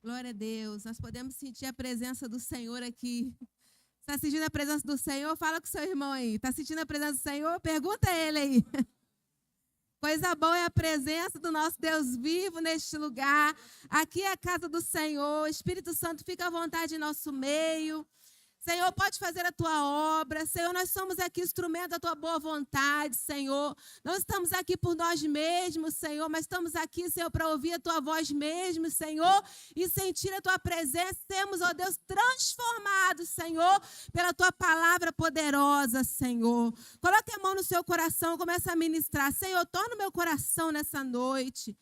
Glória a Deus. Nós podemos sentir a presença do Senhor aqui. Está sentindo a presença do Senhor? Fala com o seu irmão aí. Está sentindo a presença do Senhor? Pergunta a ele aí. Coisa boa é a presença do nosso Deus vivo neste lugar. Aqui é a casa do Senhor. O Espírito Santo fica à vontade em nosso meio. Senhor, pode fazer a tua obra. Senhor, nós somos aqui instrumento da tua boa vontade, Senhor. Não estamos aqui por nós mesmos, Senhor, mas estamos aqui, Senhor, para ouvir a tua voz mesmo, Senhor, e sentir a tua presença. Sermos, ó Deus, transformados, Senhor, pela tua palavra poderosa, Senhor. Coloque a mão no seu coração, comece a ministrar. Senhor, torna o meu coração nessa noite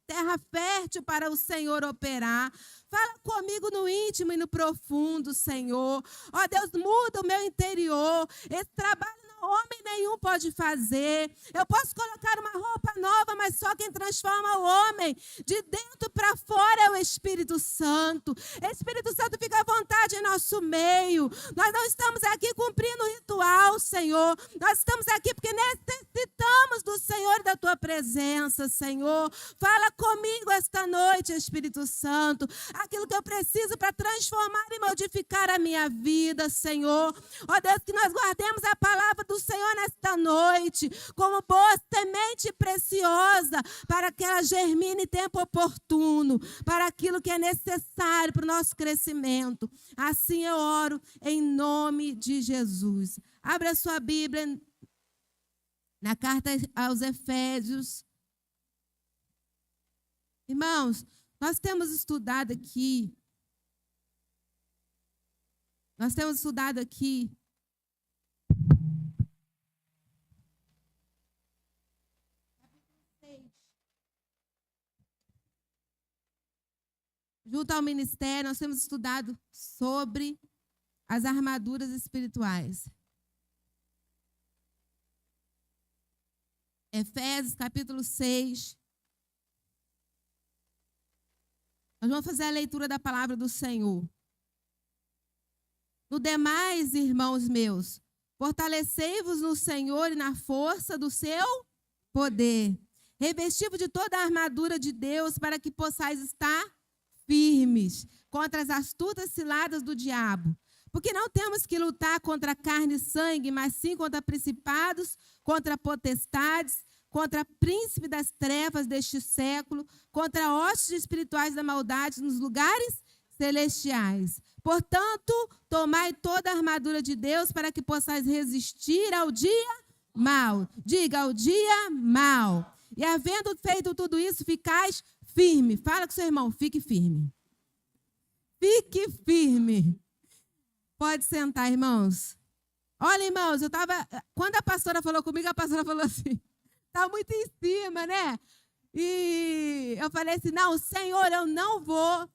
terra fértil para o Senhor operar. Fala comigo no íntimo e no profundo, Senhor. Ó Deus, muda o meu interior. Esse trabalho homem nenhum pode fazer. Eu posso colocar uma roupa nova, mas só quem transforma o homem de dentro para fora é o Espírito Santo. Espírito Santo, fica à vontade em nosso meio. Nós não estamos aqui cumprindo o ritual, Senhor. Nós estamos aqui porque necessitamos do Senhor e da tua presença, Senhor. Fala comigo esta noite, Espírito Santo. Aquilo que eu preciso para transformar e modificar a minha vida, Senhor. Ó Deus, que nós guardemos a palavra do Senhor nesta noite, como boa semente preciosa, para que ela germine em tempo oportuno, para aquilo que é necessário para o nosso crescimento. Assim eu oro em nome de Jesus. Abra a sua Bíblia na carta aos Efésios. Irmãos, nós temos estudado aqui junto ao ministério, nós temos estudado sobre as armaduras espirituais. Efésios, capítulo 6. Nós vamos fazer a leitura da palavra do Senhor. No demais, irmãos meus, fortalecei-vos no Senhor e na força do seu poder. Revesti-vos de toda a armadura de Deus para que possais estar firmes contra as astutas ciladas do diabo. Porque não temos que lutar contra carne e sangue, mas sim contra principados, contra potestades, contra príncipe das trevas deste século, contra hostes espirituais da maldade nos lugares celestiais. Portanto, tomai toda a armadura de Deus para que possais resistir ao dia mau. Diga, ao dia mau. E havendo feito tudo isso, ficais firme. Fala com seu irmão, fique firme. Fique firme. Pode sentar, irmãos. Olha, irmãos, quando a pastora falou comigo, a pastora falou assim, está muito em cima, né? E eu falei assim, não, Senhor, eu não vou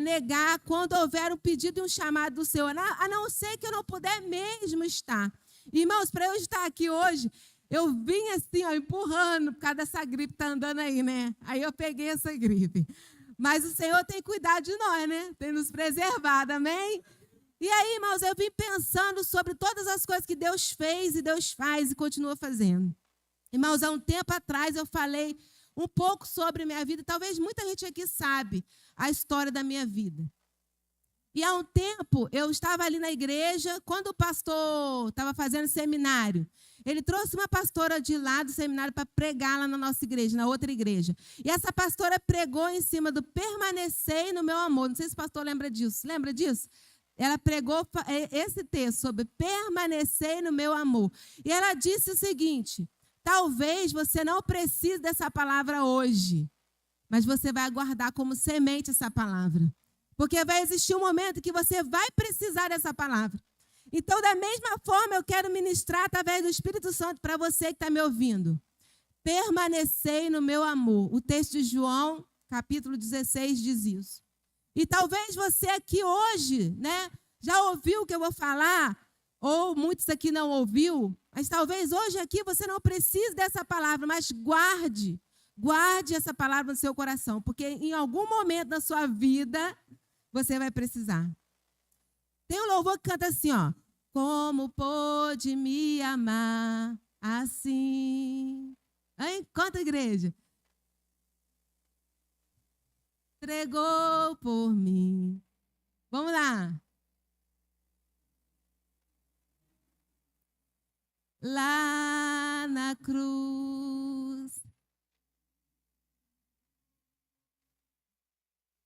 negar quando houver um pedido e um chamado do Senhor, a não ser que eu não puder mesmo estar. Irmãos, para eu estar aqui hoje, eu vim assim, ó, empurrando, por causa dessa gripe que está andando aí, né? Aí eu peguei essa gripe. Mas o Senhor tem cuidado de nós, né? Tem nos preservado, amém? E aí, irmãos, eu vim pensando sobre todas as coisas que Deus fez e Deus faz e continua fazendo. Irmãos, há um tempo atrás eu falei um pouco sobre minha vida, talvez muita gente aqui sabe a história da minha vida. E há um tempo eu estava ali na igreja, quando o pastor estava fazendo seminário, ele trouxe uma pastora de lá do seminário para pregar lá na nossa igreja, na outra igreja. E essa pastora pregou em cima do permanecei no meu amor. Não sei se o pastor lembra disso. Lembra disso? Ela pregou esse texto sobre permanecer no meu amor. E ela disse o seguinte, talvez você não precise dessa palavra hoje, mas você vai guardar como semente essa palavra. Porque vai existir um momento que você vai precisar dessa palavra. Então, da mesma forma, eu quero ministrar através do Espírito Santo para você que está me ouvindo. Permanecei no meu amor. O texto de João, capítulo 16, diz isso. E talvez você aqui hoje, né, já ouviu o que eu vou falar, ou muitos aqui não ouviu, mas talvez hoje aqui você não precise dessa palavra, mas guarde essa palavra no seu coração, porque em algum momento da sua vida você vai precisar. Tem um louvor que canta assim, ó. Como pôde me amar assim? Hein? Canta, igreja. entregou por mim. Vamos lá. Lá na cruz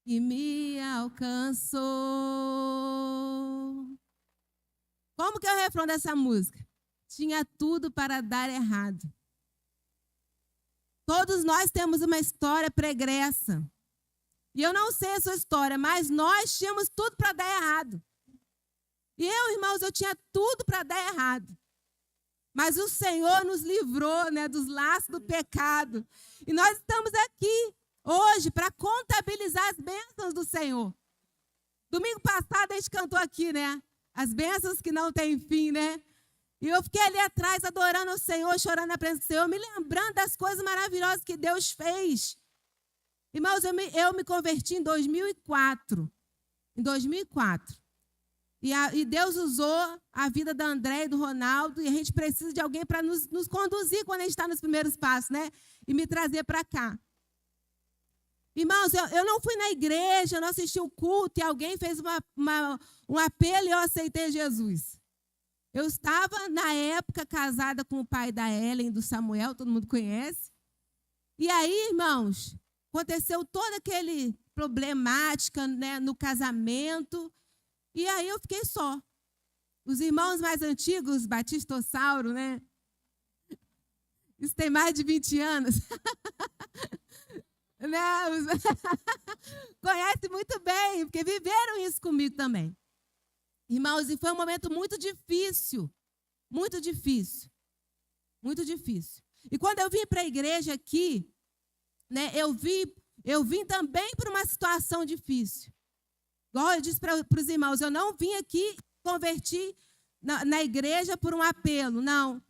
e me alcançou. Como que é o refrão dessa música? Tinha tudo para dar errado. Todos nós temos uma história pregressa. E eu não sei a sua história, mas nós tínhamos tudo para dar errado. E eu, irmãos, eu tinha tudo para dar errado. Mas o Senhor nos livrou, né, dos laços do pecado. E nós estamos aqui hoje para contabilizar as bênçãos do Senhor. Domingo passado a gente cantou aqui, né? As bênçãos que não têm fim, né? E eu fiquei ali atrás adorando o Senhor, chorando na presença do Senhor, me lembrando das coisas maravilhosas que Deus fez. Irmãos, eu me converti em 2004. Em 2004. E Deus usou a vida da André e do Ronaldo, e a gente precisa de alguém para nos conduzir quando a gente está nos primeiros passos, né? E me trazer para cá. Irmãos, eu não fui na igreja, eu não assisti o culto, e alguém fez um apelo e eu aceitei Jesus. Eu estava, na época, casada com o pai da Ellen, do Samuel, todo mundo conhece. E aí, irmãos, aconteceu toda aquele problemática, né, no casamento. E aí eu fiquei só. Os irmãos mais antigos, Batistossauro, né? Isso tem mais de 20 anos. Né? Conhece muito bem, porque viveram isso comigo também. Irmãos, e foi um momento muito difícil. Muito difícil. Muito difícil. E quando eu vim para a igreja aqui, né, eu vim também para uma situação difícil. Igual eu disse para os irmãos, eu não vim aqui convertir na igreja por um apelo, não.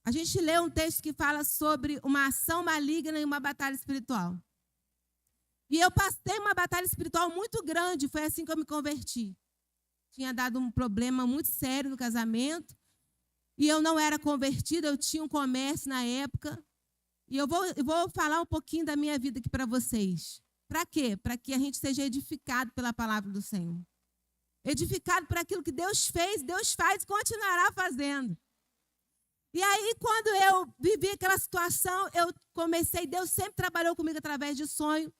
A gente lê um texto que fala sobre uma ação maligna e uma batalha espiritual. E eu passei uma batalha espiritual muito grande, foi assim que eu me converti. Tinha dado um problema muito sério no casamento, e eu não era convertida, eu tinha um comércio na época. E eu vou falar um pouquinho da minha vida aqui para vocês. Para quê? Para que a gente seja edificado pela palavra do Senhor. Edificado por aquilo que Deus fez, Deus faz e continuará fazendo. E aí, quando eu vivi aquela situação, Deus sempre trabalhou comigo através de sonho.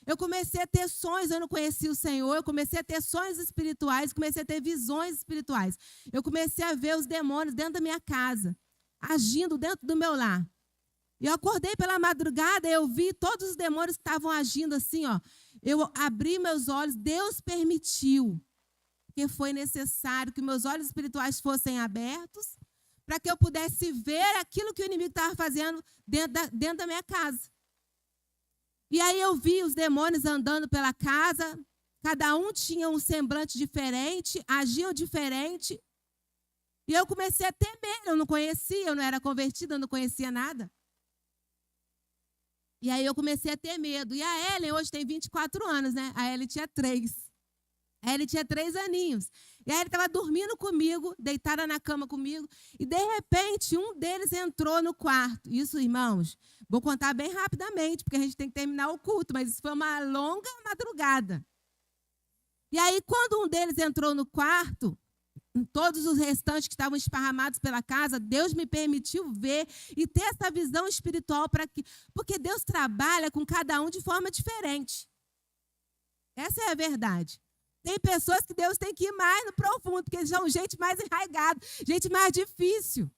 Eu comecei a ter sonhos, eu não conhecia o Senhor, eu comecei a ter sonhos espirituais, comecei a ter visões espirituais. Eu comecei a ver os demônios dentro da minha casa, agindo dentro do meu lar. E eu acordei pela madrugada, eu vi todos os demônios que estavam agindo assim, ó. Eu abri meus olhos, Deus permitiu, porque foi necessário que meus olhos espirituais fossem abertos, para que eu pudesse ver aquilo que o inimigo estava fazendo dentro da minha casa. E aí eu vi os demônios andando pela casa, cada um tinha um semblante diferente, agiam diferente. E eu comecei a temer, eu não conhecia, eu não era convertida, eu não conhecia nada. E aí eu comecei a ter medo. E a Ellen hoje tem 24 anos, né? A Ellen tinha 3. A Ellen tinha 3 aninhos. E a Ellen estava dormindo comigo, deitada na cama comigo. E, de repente, um deles entrou no quarto. Isso, irmãos, vou contar bem rapidamente, porque a gente tem que terminar o culto. Mas isso foi uma longa madrugada. E aí, quando um deles entrou no quarto, todos os restantes que estavam esparramados pela casa, Deus me permitiu ver e ter essa visão espiritual porque Deus trabalha com cada um de forma diferente. Essa é a verdade. Tem pessoas que Deus tem que ir mais no profundo, porque são gente mais enraigada, gente mais difícil.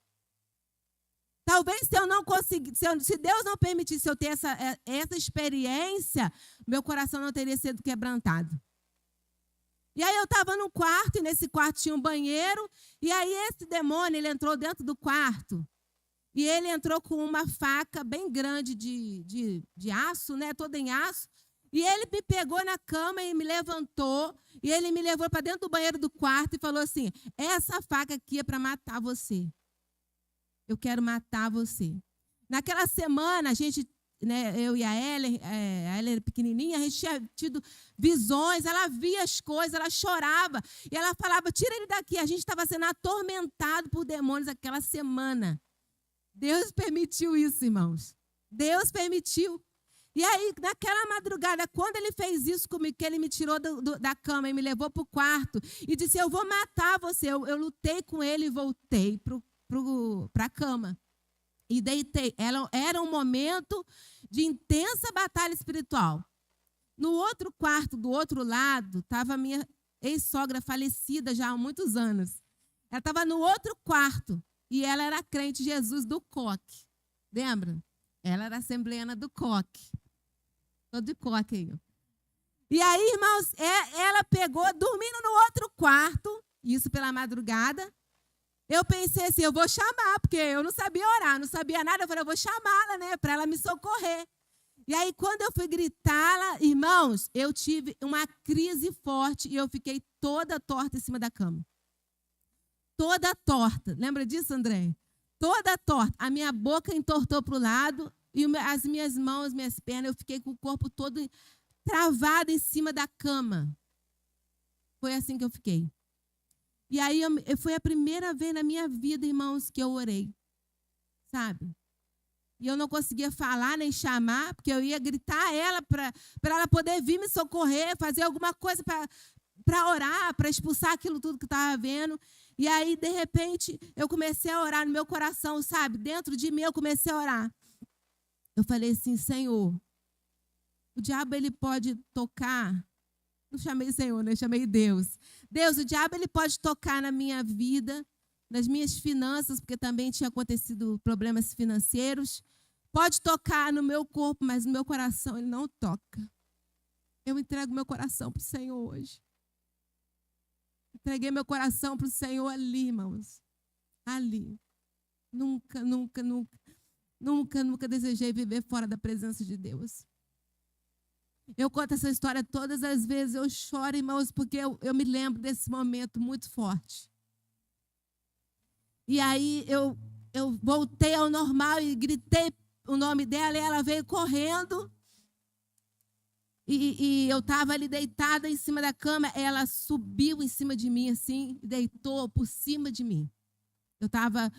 Talvez se eu não conseguir, se Deus não permitisse eu ter essa experiência, meu coração não teria sido quebrantado. E aí eu estava num quarto, e nesse quarto tinha um banheiro, e aí esse demônio, ele entrou dentro do quarto, e ele entrou com uma faca bem grande de aço, né, toda em aço, e ele me pegou na cama e me levantou, e ele me levou para dentro do banheiro do quarto e falou assim, essa faca aqui é para matar você. Eu quero matar você. Naquela semana, a gente, né, eu e a Ellen era pequenininha, a gente tinha tido visões, ela via as coisas, ela chorava, e ela falava, tira ele daqui. A gente estava sendo atormentado por demônios aquela semana. Deus permitiu isso, irmãos. Deus permitiu. E aí, naquela madrugada, quando ele fez isso comigo, que ele me tirou da cama e me levou para o quarto e disse, eu vou matar você. Eu lutei com ele e voltei para a cama. E deitei. Era um momento de intensa batalha espiritual. No outro quarto, do outro lado, estava a minha ex-sogra falecida já há muitos anos. Ela estava no outro quarto e ela era crente de Jesus do Coque. Lembra? Ela era assembleana do Coque. Tô de Coque aí. E aí, irmãos, ela pegou, dormindo no outro quarto, isso pela madrugada. Eu pensei assim, eu vou chamar, porque eu não sabia orar, não sabia nada. Eu falei, eu vou chamá-la, né, para ela me socorrer. E aí, quando eu fui gritá-la, irmãos, eu tive uma crise forte e eu fiquei toda torta em cima da cama. Toda torta. Lembra disso, André? Toda torta. A minha boca entortou para o lado e as minhas mãos, minhas pernas, eu fiquei com o corpo todo travado em cima da cama. Foi assim que eu fiquei. E aí, foi a primeira vez na minha vida, irmãos, que eu orei. Sabe? E eu não conseguia falar nem chamar, porque eu ia gritar a ela para ela poder vir me socorrer, fazer alguma coisa para orar, para expulsar aquilo tudo que estava vendo. E aí, de repente, eu comecei a orar no meu coração, sabe? Dentro de mim, eu comecei a orar. Eu falei assim, Senhor, o diabo ele pode tocar. Não chamei Senhor, né? Chamei Deus. Deus, o diabo ele pode tocar na minha vida, nas minhas finanças, porque também tinha acontecido problemas financeiros. Pode tocar no meu corpo, mas no meu coração ele não toca. Eu entrego meu coração para o Senhor hoje. Entreguei meu coração para o Senhor ali, irmãos. Ali. Nunca desejei viver fora da presença de Deus. Eu conto essa história todas as vezes, eu choro, irmãos, porque eu me lembro desse momento muito forte. E aí eu voltei ao normal e gritei o nome dela e ela veio correndo. E eu estava ali deitada em cima da cama, ela subiu em cima de mim assim, deitou por cima de mim. Eu estava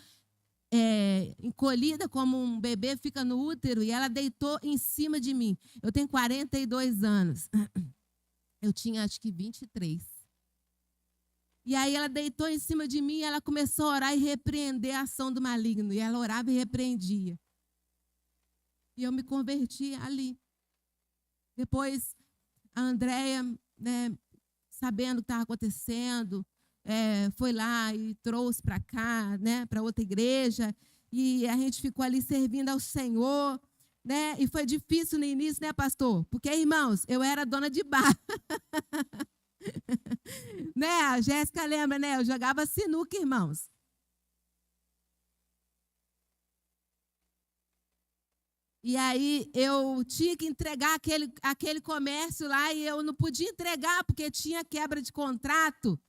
encolhida como um bebê fica no útero e ela deitou em cima de mim. Eu tenho 42 anos. Eu tinha acho que 23. E aí ela deitou em cima de mim e ela começou a orar e repreender a ação do maligno. E ela orava e repreendia. E eu me converti ali. Depois, a Andréia, né, sabendo o que estava acontecendo, foi lá e trouxe para cá, né, para outra igreja. E a gente ficou ali servindo ao Senhor. Né? E foi difícil no início, né, pastor? Porque, irmãos, eu era dona de bar. Né? A Jéssica lembra, né? Eu jogava sinuca, irmãos. E aí eu tinha que entregar aquele comércio lá e eu não podia entregar porque tinha quebra de contrato.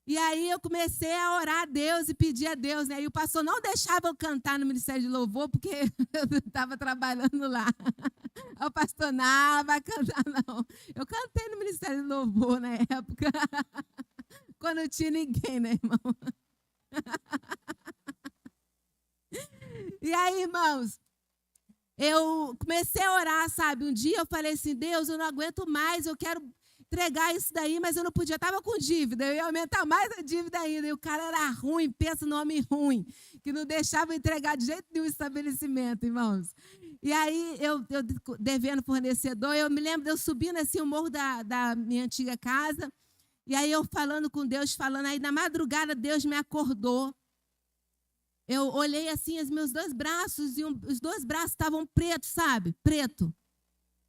E aí eu comecei a orar a Deus e pedir a Deus, né? E o pastor não deixava eu cantar no Ministério de Louvor porque eu estava trabalhando lá. O pastor, não vai cantar, não. Eu cantei no Ministério de Louvor na época, quando não tinha ninguém, né, irmão? E aí, irmãos, eu comecei a orar, sabe? Um dia eu falei assim, Deus, eu não aguento mais, eu quero entregar isso daí, mas eu não podia, estava com dívida, eu ia aumentar mais a dívida ainda. E o cara era ruim, pensa no homem ruim, que não deixava eu entregar de jeito nenhum estabelecimento, irmãos. E aí, eu devendo fornecedor, eu me lembro de eu subindo assim o morro da minha antiga casa, e aí eu falando com Deus, aí na madrugada Deus me acordou. Eu olhei assim, os meus dois braços, e os dois braços estavam pretos, sabe? Preto.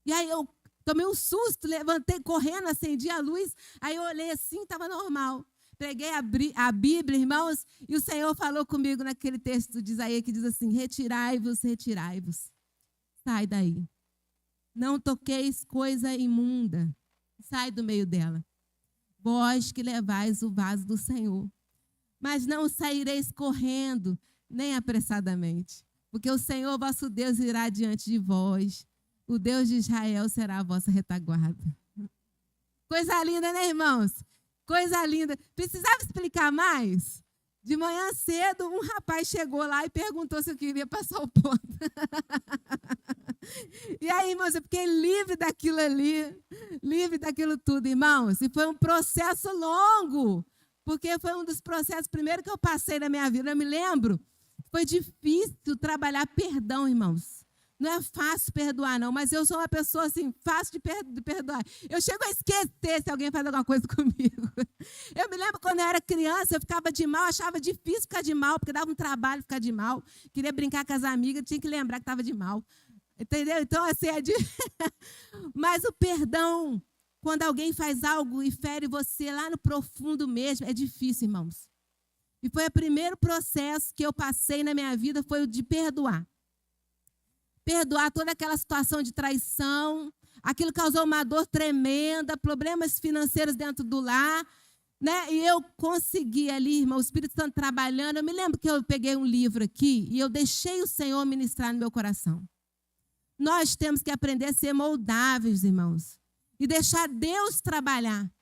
E aí eu tomei um susto, levantei correndo, acendi a luz, aí eu olhei assim, estava normal. Peguei a Bíblia, irmãos, e o Senhor falou comigo naquele texto de Isaías que diz assim, retirai-vos, retirai-vos. Sai daí. Não toqueis coisa imunda. Sai do meio dela. Vós que levais o vaso do Senhor. Mas não saireis correndo, nem apressadamente. Porque o Senhor vosso Deus irá diante de vós. O Deus de Israel será a vossa retaguarda. Coisa linda, né, irmãos? Coisa linda. Precisava explicar mais? De manhã cedo, um rapaz chegou lá e perguntou se eu queria passar o ponto. E aí, irmãos, eu fiquei livre daquilo ali, livre daquilo tudo, irmãos. E foi um processo longo, porque foi um dos processos primeiro que eu passei na minha vida. Eu me lembro, foi difícil trabalhar perdão, irmãos. Não é fácil perdoar, não, mas eu sou uma pessoa, assim, fácil de perdoar. Eu chego a esquecer se alguém faz alguma coisa comigo. Eu me lembro quando eu era criança, eu ficava de mal, achava difícil ficar de mal, porque dava um trabalho ficar de mal. Queria brincar com as amigas, tinha que lembrar que estava de mal. Entendeu? Então, assim, mas o perdão, quando alguém faz algo e fere você lá no profundo mesmo, é difícil, irmãos. E foi o primeiro processo que eu passei na minha vida, foi o de perdoar. Perdoar toda aquela situação de traição, aquilo causou uma dor tremenda, problemas financeiros dentro do lar, né? E eu consegui ali, irmão, o Espírito Santo trabalhando. Eu me lembro que eu peguei um livro aqui e eu deixei o Senhor ministrar no meu coração. Nós temos que aprender a ser moldáveis, irmãos, e deixar Deus trabalhar.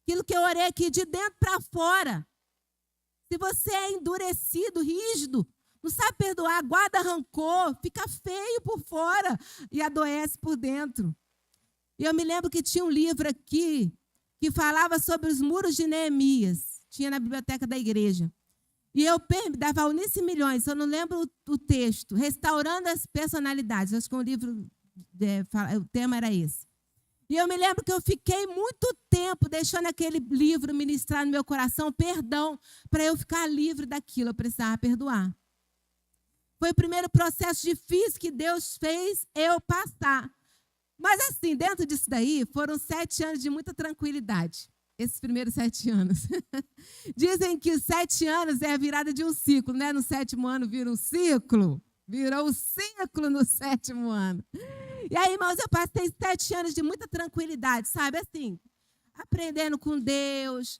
Aquilo que eu orei aqui, de dentro para fora. Se você é endurecido, rígido, não sabe perdoar, guarda rancor, fica feio por fora e adoece por dentro. E eu me lembro que tinha um livro aqui que falava sobre os muros de Neemias. Tinha na biblioteca da igreja. E eu, da Valnice Milhões, eu não lembro o texto, Restaurando as Personalidades. Acho que o livro, o tema era esse. E eu me lembro que eu fiquei muito tempo deixando aquele livro ministrar no meu coração, perdão, para eu ficar livre daquilo, eu precisava perdoar. Foi o primeiro processo difícil que Deus fez eu passar. Mas assim, dentro disso daí, foram 7 anos de muita tranquilidade. Esses primeiros 7 anos. Dizem que os 7 anos é a virada de um ciclo, né? No 7º ano vira um ciclo. Virou um ciclo no 7º ano. E aí, irmãos, eu passei 7 anos de muita tranquilidade, sabe? Assim, aprendendo com Deus,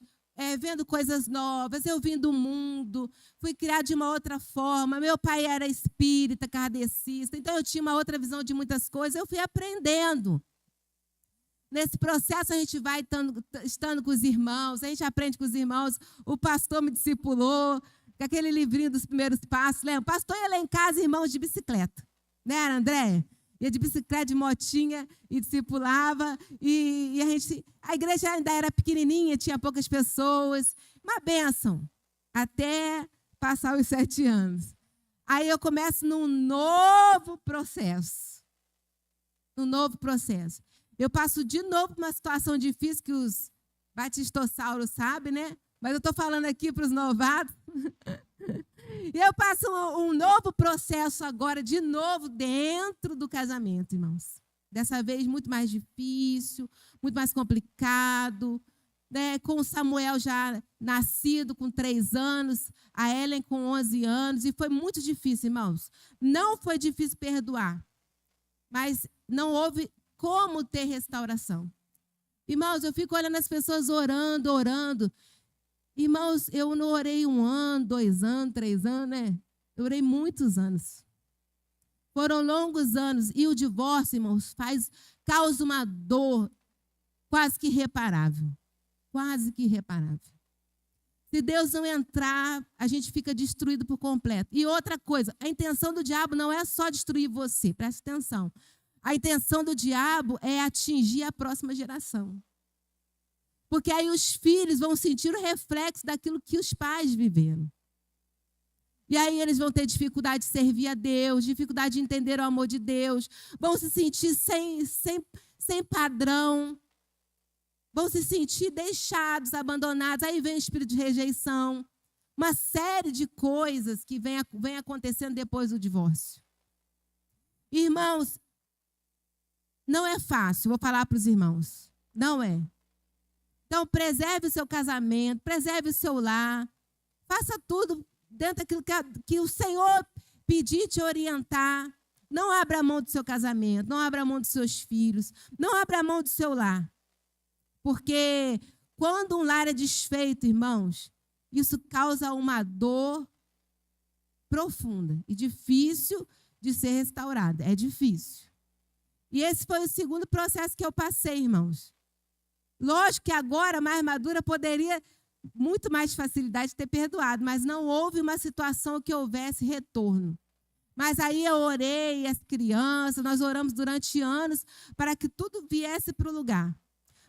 vendo coisas novas, eu vim do mundo, fui criada de uma outra forma. Meu pai era espírita, kardecista, então eu tinha uma outra visão de muitas coisas, eu fui aprendendo. Nesse processo a gente vai estando com os irmãos, a gente aprende com os irmãos, o pastor me discipulou, com aquele livrinho dos primeiros passos, lembra? O pastor ia lá em casa, irmãos, de bicicleta, né, André? Ia de bicicleta, de motinha, e discipulava, e a igreja ainda era pequenininha, tinha poucas pessoas, uma bênção, até passar os 7 anos. Aí eu começo num novo processo, Eu passo de novo por uma situação difícil que os batistossauros sabem, né? Mas eu estou falando aqui para os novatos. E eu passo um novo processo agora, de novo, dentro do casamento, irmãos. Dessa vez muito mais difícil, muito mais complicado, né? Com o Samuel já nascido com 3 anos, a Ellen com 11 anos, e foi muito difícil, irmãos. Não foi difícil perdoar, mas não houve como ter restauração. Irmãos, eu fico olhando as pessoas orando. Irmãos, eu não orei 1 ano, 2 anos, 3 anos, né? Eu orei muitos anos. Foram longos anos. E o divórcio, irmãos, causa uma dor quase que irreparável. Quase que irreparável. Se Deus não entrar, a gente fica destruído por completo. E outra coisa, a intenção do diabo não é só destruir você, preste atenção. A intenção do diabo é atingir a próxima geração. Porque aí os filhos vão sentir o reflexo daquilo que os pais viveram. E aí eles vão ter dificuldade de servir a Deus, dificuldade de entender o amor de Deus, vão se sentir sem padrão, vão se sentir deixados, abandonados. Aí vem o espírito de rejeição, uma série de coisas que vem acontecendo depois do divórcio. Irmãos, não é fácil, vou falar para os irmãos. Não é. Então, preserve o seu casamento, preserve o seu lar. Faça tudo dentro daquilo que o Senhor pedir te orientar. Não abra mão do seu casamento, não abra mão dos seus filhos, não abra mão do seu lar. Porque quando um lar é desfeito, irmãos, isso causa uma dor profunda e difícil de ser restaurada. É difícil. E esse foi o segundo processo que eu passei, irmãos. Lógico que agora, mais madura, poderia, muito mais facilidade, ter perdoado, mas não houve uma situação que houvesse retorno. Mas aí eu orei, as crianças, nós oramos durante anos para que tudo viesse para o lugar.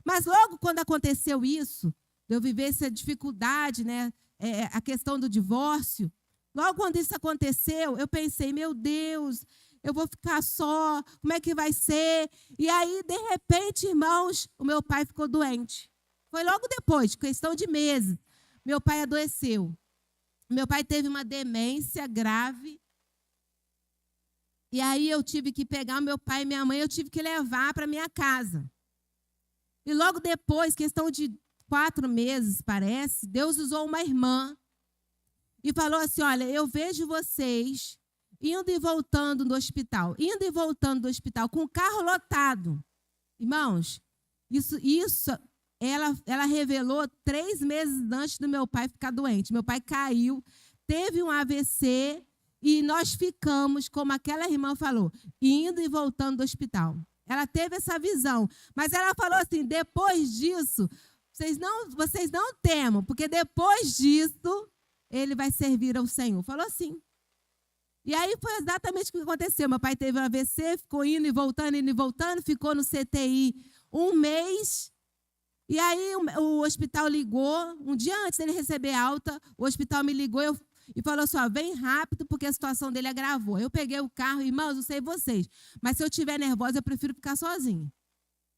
Mas logo quando aconteceu isso, eu viver essa dificuldade, né, a questão do divórcio, logo quando isso aconteceu, eu pensei, meu Deus, eu vou ficar só, como é que vai ser? E aí, de repente, irmãos, o meu pai ficou doente. Foi logo depois, questão de meses, meu pai adoeceu. Meu pai teve uma demência grave. E aí eu tive que pegar o meu pai e minha mãe, eu tive que levar para minha casa. E logo depois, questão de 4 meses, parece, Deus usou uma irmã e falou assim, olha, eu vejo vocês indo e voltando do hospital, com o carro lotado. Irmãos, isso ela revelou 3 meses antes do meu pai ficar doente. Meu pai caiu, teve um AVC e nós ficamos, como aquela irmã falou, indo e voltando do hospital. Ela teve essa visão, mas ela falou assim, depois disso, vocês não temam, porque depois disso, ele vai servir ao Senhor. Falou assim. E aí foi exatamente o que aconteceu. Meu pai teve um AVC, ficou indo e voltando, ficou no CTI 1 mês. E aí o hospital ligou, um dia antes dele receber alta, o hospital me ligou e falou assim, ó, vem rápido, porque a situação dele agravou. Eu peguei o carro, irmãos, não sei vocês, mas se eu estiver nervosa, eu prefiro ficar sozinha.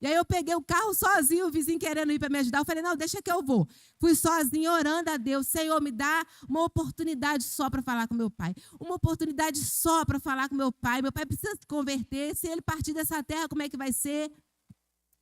E aí eu peguei o carro sozinho, o vizinho querendo ir para me ajudar, eu falei, não, deixa que eu vou. Fui sozinha, orando a Deus, Senhor, me dá uma oportunidade só para falar com meu pai. Uma oportunidade só para falar com meu pai. Meu pai precisa se converter, se ele partir dessa terra, como é que vai ser?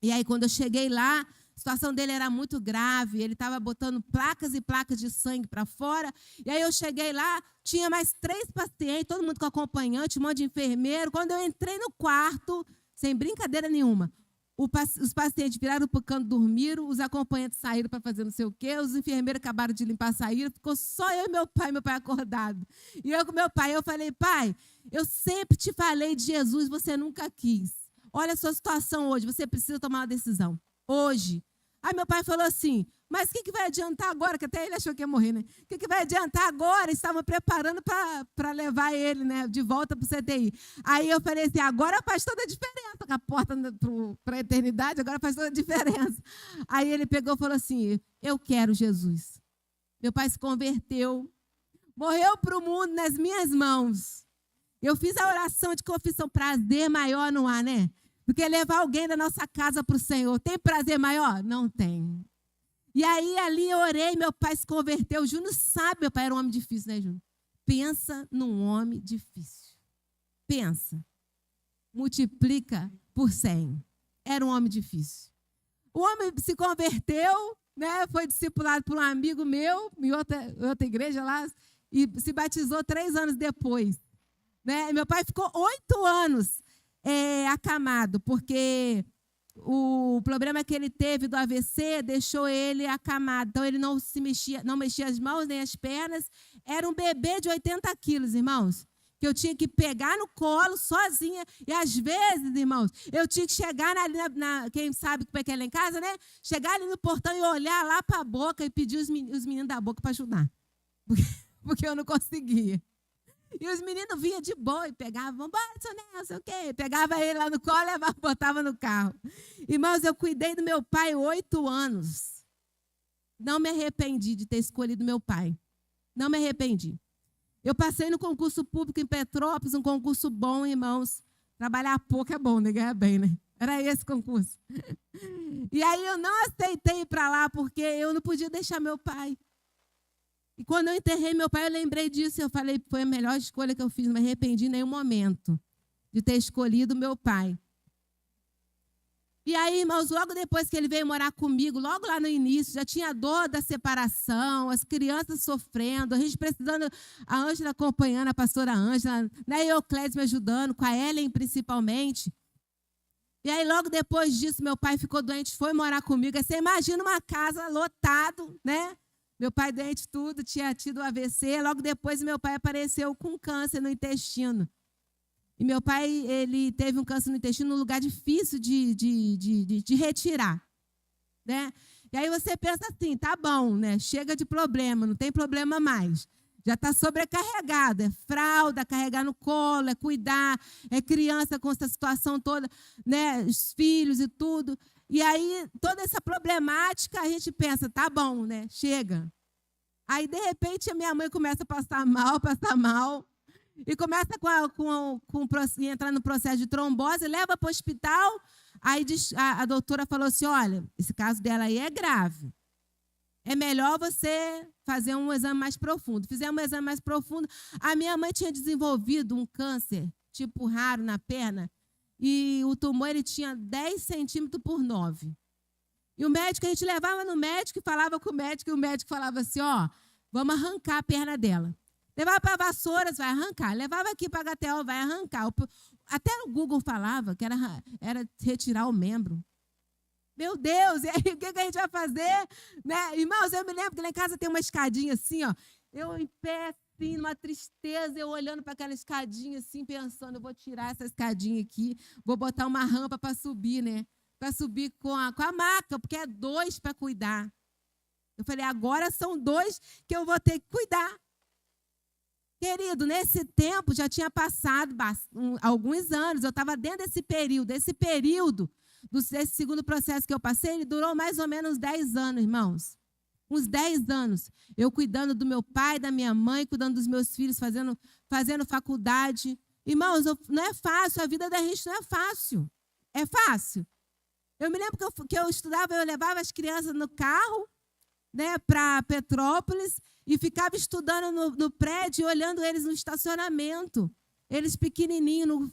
E aí quando eu cheguei lá, a situação dele era muito grave, ele estava botando placas e placas de sangue para fora. E aí eu cheguei lá, tinha mais 3 pacientes, todo mundo com acompanhante, um monte de enfermeiro. Quando eu entrei no quarto, sem brincadeira nenhuma, os pacientes viraram para o canto, dormiram, os acompanhantes saíram para fazer não sei o quê, os enfermeiros acabaram de limpar, saíram, ficou só eu e meu pai acordado. E eu com meu pai, eu falei, pai, eu sempre te falei de Jesus, você nunca quis. Olha a sua situação hoje, você precisa tomar uma decisão. Hoje. Aí meu pai falou assim, mas o que vai adiantar agora? Que até ele achou que ia morrer, né? O que vai adiantar agora? Estavam preparando para levar ele, né, de volta para o CTI. Aí eu falei assim, agora faz toda a diferença, com a porta para a eternidade, agora faz toda a diferença. Aí ele pegou e falou assim, eu quero Jesus. Meu pai se converteu, morreu para o mundo nas minhas mãos. Eu fiz a oração de confissão, prazer maior não há, né? Do que levar alguém da nossa casa para o Senhor. Tem prazer maior? Não tem. E aí, ali eu orei, meu pai se converteu. O Júnior sabe, meu pai era um homem difícil, né, Júnior? Pensa num homem difícil. Pensa. Multiplica por 100. Era um homem difícil. O homem se converteu, né, foi discipulado por um amigo meu, em outra igreja lá, e se batizou 3 anos depois. Né? E meu pai ficou 8 anos acamado, porque o problema que ele teve do AVC deixou ele acamado. Então, ele não mexia as mãos nem as pernas. Era um bebê de 80 quilos, irmãos, que eu tinha que pegar no colo sozinha. E, às vezes, irmãos, eu tinha que chegar ali quem sabe como é que é lá em casa, né? Chegar ali no portão e olhar lá para a boca e pedir os meninos da boca para ajudar. Porque eu não conseguia. E os meninos vinham de boa e pegavam, vamos embora, Soné, não sei o quê. Pegava ele lá no colo e botava no carro. Irmãos, eu cuidei do meu pai 8 anos. Não me arrependi de ter escolhido meu pai. Não me arrependi. Eu passei no concurso público em Petrópolis, um concurso bom, irmãos. Trabalhar pouco é bom, né? Ganhar bem, né? Era esse concurso. E aí eu não aceitei ir para lá porque eu não podia deixar meu pai. E quando eu enterrei meu pai, eu lembrei disso. Eu falei, foi a melhor escolha que eu fiz, não me arrependi em nenhum momento de ter escolhido meu pai. E aí, irmãos, logo depois que ele veio morar comigo, logo lá no início, já tinha dor da separação, as crianças sofrendo, a gente precisando, a Ângela acompanhando, a pastora Ângela, né, e o Euclédes me ajudando, com a Ellen principalmente. E aí, logo depois disso, meu pai ficou doente, foi morar comigo. Aí você imagina uma casa lotado, né? Meu pai doente tudo, tinha tido AVC. Logo depois, meu pai apareceu com câncer no intestino. E meu pai, ele teve um câncer no intestino num lugar difícil de retirar. Né? E aí você pensa assim, tá bom, né? Chega de problema, não tem problema mais. Já está sobrecarregado, é fralda, carregar no colo, é cuidar, é criança com essa situação toda, né, os filhos e tudo. E aí, toda essa problemática, a gente pensa, tá bom, né, chega. Aí, de repente, a minha mãe começa a passar mal, e começa entrar no processo de trombose, leva para o hospital, aí a doutora falou assim, olha, esse caso dela aí é grave. É melhor você fazer um exame mais profundo. Fizemos um exame mais profundo. A minha mãe tinha desenvolvido um câncer, tipo raro, na perna, e o tumor ele tinha 10 centímetros por 9. E o médico, a gente levava no médico e falava com o médico, e o médico falava assim, ó, vamos arrancar a perna dela. Levava para Vassouras, vai arrancar. Levava aqui para HTL, vai arrancar. Até o Google falava que era retirar o membro. Meu Deus, e aí o que a gente vai fazer? Né? Irmãos, eu me lembro que lá em casa tem uma escadinha assim, ó. Eu em pé, assim, numa tristeza, eu olhando para aquela escadinha assim, pensando, eu vou tirar essa escadinha aqui, vou botar uma rampa para subir, né? Para subir com a maca, porque é 2 para cuidar. Eu falei, agora são 2 que eu vou ter que cuidar. Querido, nesse tempo já tinha passado alguns anos, eu estava dentro desse período. Esse período, desse segundo processo que eu passei, ele durou mais ou menos 10 anos, irmãos. Uns 10 anos. Eu cuidando do meu pai, da minha mãe, cuidando dos meus filhos, fazendo faculdade. Irmãos, não é fácil, a vida da gente não é fácil. É fácil. Eu me lembro que eu estudava, eu levava as crianças no carro, né, para Petrópolis, e ficava estudando no prédio, olhando eles no estacionamento. Eles pequenininhos, no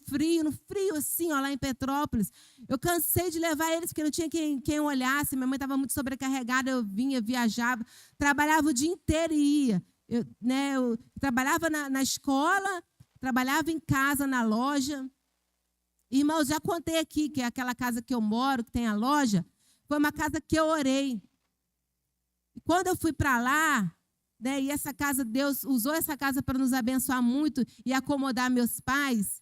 frio assim, ó, lá em Petrópolis. Eu cansei de levar eles, porque não tinha quem olhasse. Minha mãe estava muito sobrecarregada, eu vinha, viajava. Trabalhava o dia inteiro e ia. Eu trabalhava na escola, trabalhava em casa, na loja. Irmãos, já contei aqui que aquela casa que eu moro, que tem a loja, foi uma casa que eu orei. E quando eu fui para lá, né, e essa casa, Deus usou essa casa para nos abençoar muito e acomodar meus pais.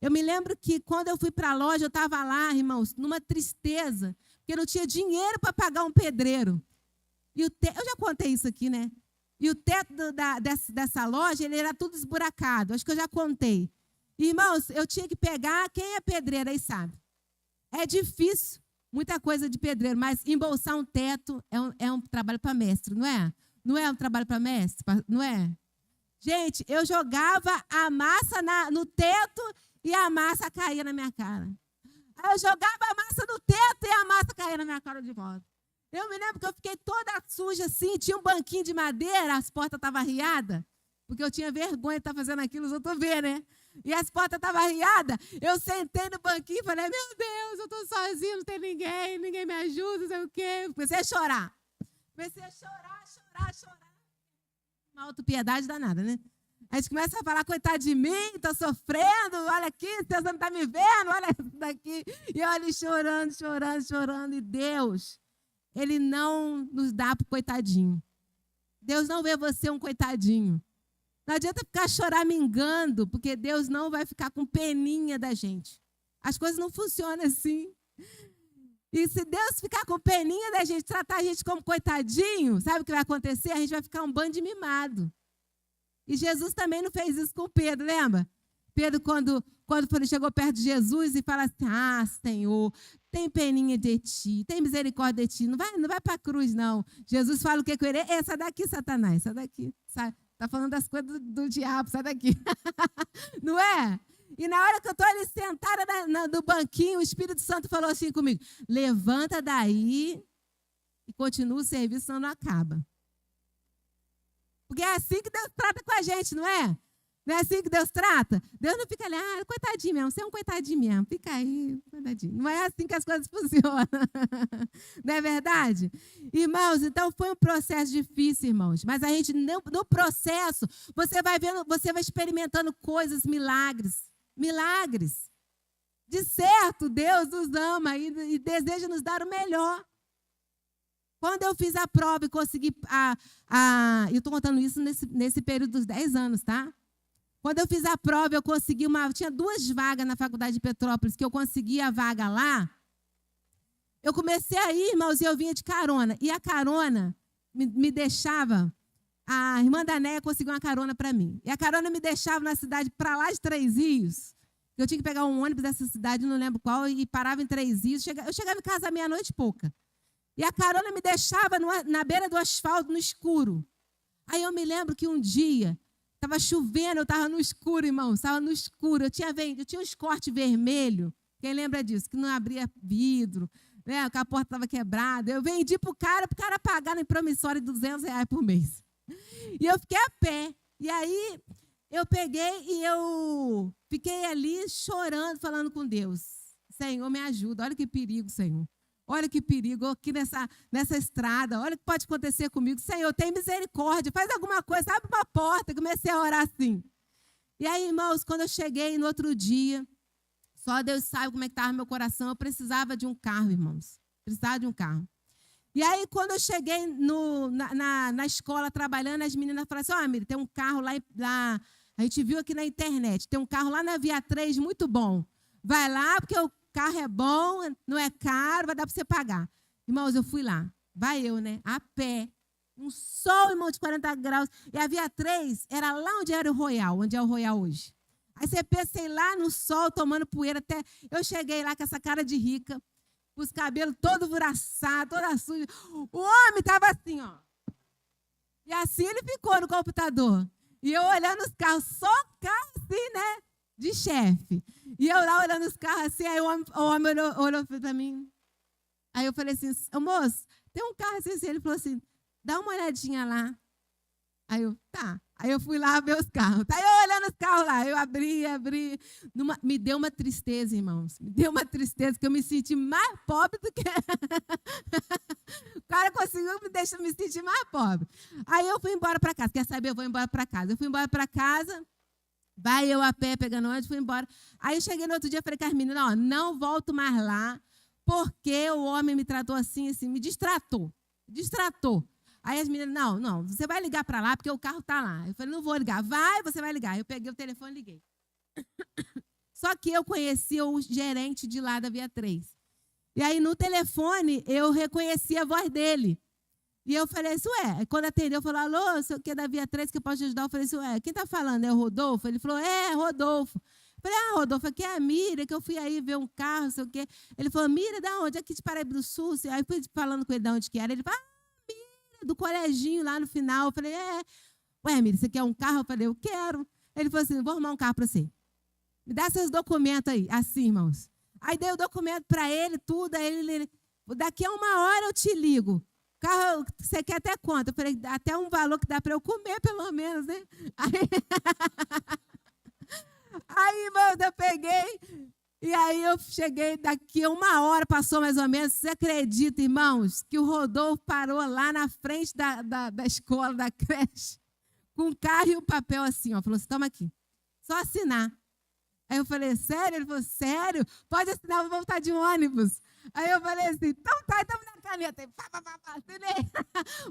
Eu me lembro que quando eu fui para a loja, eu estava lá, irmãos, numa tristeza, porque eu não tinha dinheiro para pagar um pedreiro. E eu já contei isso aqui, né? E o teto dessa loja, ele era tudo esburacado. Acho que eu já contei. Irmãos, eu tinha que pegar, quem é pedreiro aí sabe. É difícil, muita coisa de pedreiro, mas embolsar um teto é um trabalho para mestre, não é? Não é um trabalho para mestre? Não é? Gente, eu jogava a massa no teto e a massa caía na minha cara. Aí eu jogava a massa no teto e a massa caía na minha cara de volta. Eu me lembro que eu fiquei toda suja assim, tinha um banquinho de madeira, as portas estavam arriadas, porque eu tinha vergonha de estar fazendo aquilo, os outros ver, né? E as portas estavam arriadas. Eu sentei no banquinho e falei, meu Deus, eu estou sozinha, não tem ninguém me ajuda, não sei o quê. Comecei a chorar. Uma autopiedade danada, né? A gente começa a falar, coitado de mim, estou sofrendo, olha aqui, Deus não está me vendo, olha isso daqui. E eu ali chorando. E Deus, Ele não nos dá para o coitadinho. Deus não vê você um coitadinho. Não adianta ficar choramingando, porque Deus não vai ficar com peninha da gente. As coisas não funcionam assim. E se Deus ficar com peninha da gente, tratar a gente como coitadinho, sabe o que vai acontecer? A gente vai ficar um bando de mimado. E Jesus também não fez isso com o Pedro, lembra? Pedro, quando chegou perto de Jesus e fala assim, ah, Senhor, tem peninha de ti, tem misericórdia de ti, não vai para a cruz, não. Jesus fala o que com ele? Essa daqui, Satanás, essa daqui, sai. Está falando das coisas do diabo, sai daqui. Não é? E na hora que eu estou ali sentada no banquinho, o Espírito Santo falou assim comigo, levanta daí e continua o serviço, senão não acaba. Porque é assim que Deus trata com a gente, não é? Não é assim que Deus trata? Deus não fica ali, coitadinho mesmo, você é um coitadinho mesmo, fica aí, coitadinho. Não é assim que as coisas funcionam. Não é verdade? Irmãos, então foi um processo difícil, irmãos. Mas a gente, no processo, você vai vendo, você vai experimentando coisas, milagres. De certo, Deus nos ama e deseja nos dar o melhor. Quando eu fiz a prova e consegui, eu estou contando isso nesse período dos 10 anos, tá? Quando eu fiz a prova, eu consegui tinha 2 vagas na Faculdade de Petrópolis, que eu consegui a vaga lá. Eu comecei a ir, irmãos, e eu vinha de carona. E a carona me deixava a irmã da Néia conseguiu uma carona para mim. E a carona me deixava na cidade para lá de Três Rios. Eu tinha que pegar um ônibus dessa cidade, não lembro qual, e parava em Três Rios. Eu chegava em casa à meia-noite e pouca. E a carona me deixava na beira do asfalto, no escuro. Aí eu me lembro que um dia, estava chovendo, eu estava no escuro, irmão, estava no escuro. Eu tinha um escorte vermelho, quem lembra disso? Que não abria vidro, né? Que a porta estava quebrada. Eu vendi para o cara pagar na promissória de R$200 por mês. E eu fiquei a pé. E aí eu peguei e eu fiquei ali chorando, falando com Deus. Senhor, me ajuda. Olha que perigo, Senhor. Olha que perigo aqui nessa estrada. Olha o que pode acontecer comigo. Senhor, tem misericórdia. Faz alguma coisa. Abre uma porta. Comecei a orar assim. E aí, irmãos, quando eu cheguei no outro dia, só Deus sabe como é que estava meu coração. Eu precisava de um carro, irmãos. Precisava de um carro. E aí, quando eu cheguei na escola trabalhando, as meninas falaram assim, Miriam, tem um carro lá, a gente viu aqui na internet, tem um carro lá na Via 3 muito bom. Vai lá, porque o carro é bom, não é caro, vai dar para você pagar. Irmãos, eu fui lá. Vai eu, né? A pé. Um sol, irmão, de 40 graus. E a Via 3 era lá onde era o Royal, onde é o Royal hoje. Aí você pensei lá no sol, tomando poeira, até eu cheguei lá com essa cara de rica, com os cabelos todo vuraçado, toda suja. O homem estava assim, ó. E assim ele ficou no computador. E eu olhando os carros, só carro assim, né? De chefe. E eu lá olhando os carros assim, aí o homem olhou para mim. Aí eu falei assim, moço, tem um carro assim, assim. Ele falou assim, dá uma olhadinha lá. Aí eu, tá. Aí eu fui lá ver os carros. Tá eu olhando os carros lá. Eu abri. Me deu uma tristeza, irmãos. Me deu uma tristeza que eu me senti mais pobre do que... O cara conseguiu me sentir mais pobre. Aí eu fui embora para casa. Quer saber? Eu vou embora para casa. Eu fui embora para casa. Vai eu a pé, pegando ônibus, fui embora. Aí eu cheguei no outro dia e falei com as meninas, não volto mais lá, porque o homem me tratou assim, me distratou. Aí as meninas, não, você vai ligar para lá, porque o carro está lá. Eu falei, não vou ligar. Vai, você vai ligar. Eu peguei o telefone e liguei. Só que eu conhecia o gerente de lá da Via 3. E aí, no telefone, eu reconheci a voz dele. E eu falei assim, quando atendeu, falou, alô, sei o que é da Via 3, que eu posso te ajudar? Eu falei assim, quem está falando? É o Rodolfo? Ele falou, Rodolfo. Eu falei, Rodolfo, aqui é a Miriam, que eu fui aí ver um carro, sei o quê. Ele falou, Miriam, da onde? Aqui de Paraíba do Sul. Aí fui falando com ele de onde que era. Ele falou, Miriam, do coleginho lá no final. Eu falei, Miriam, você quer um carro? Eu falei, eu quero. Ele falou assim, vou arrumar um carro para você. Me dá seus documentos aí, assim, irmãos. Aí dei o documento para ele, tudo. Aí ele, daqui a 1 hora eu te ligo. Carro, você quer até quanto? Eu falei, até um valor que dá para eu comer, pelo menos, né? Aí, irmão, eu peguei, e aí eu cheguei, daqui a 1 hora, passou mais ou menos. Você acredita, irmãos, que o Rodolfo parou lá na frente da escola, da creche, com o carro e o papel assim, ó. Falou assim, toma aqui, só assinar. Aí eu falei, sério? Ele falou, sério? Pode assinar, eu vou voltar de ônibus. Aí eu falei assim, então tá, então me dá a caneta. Assinei.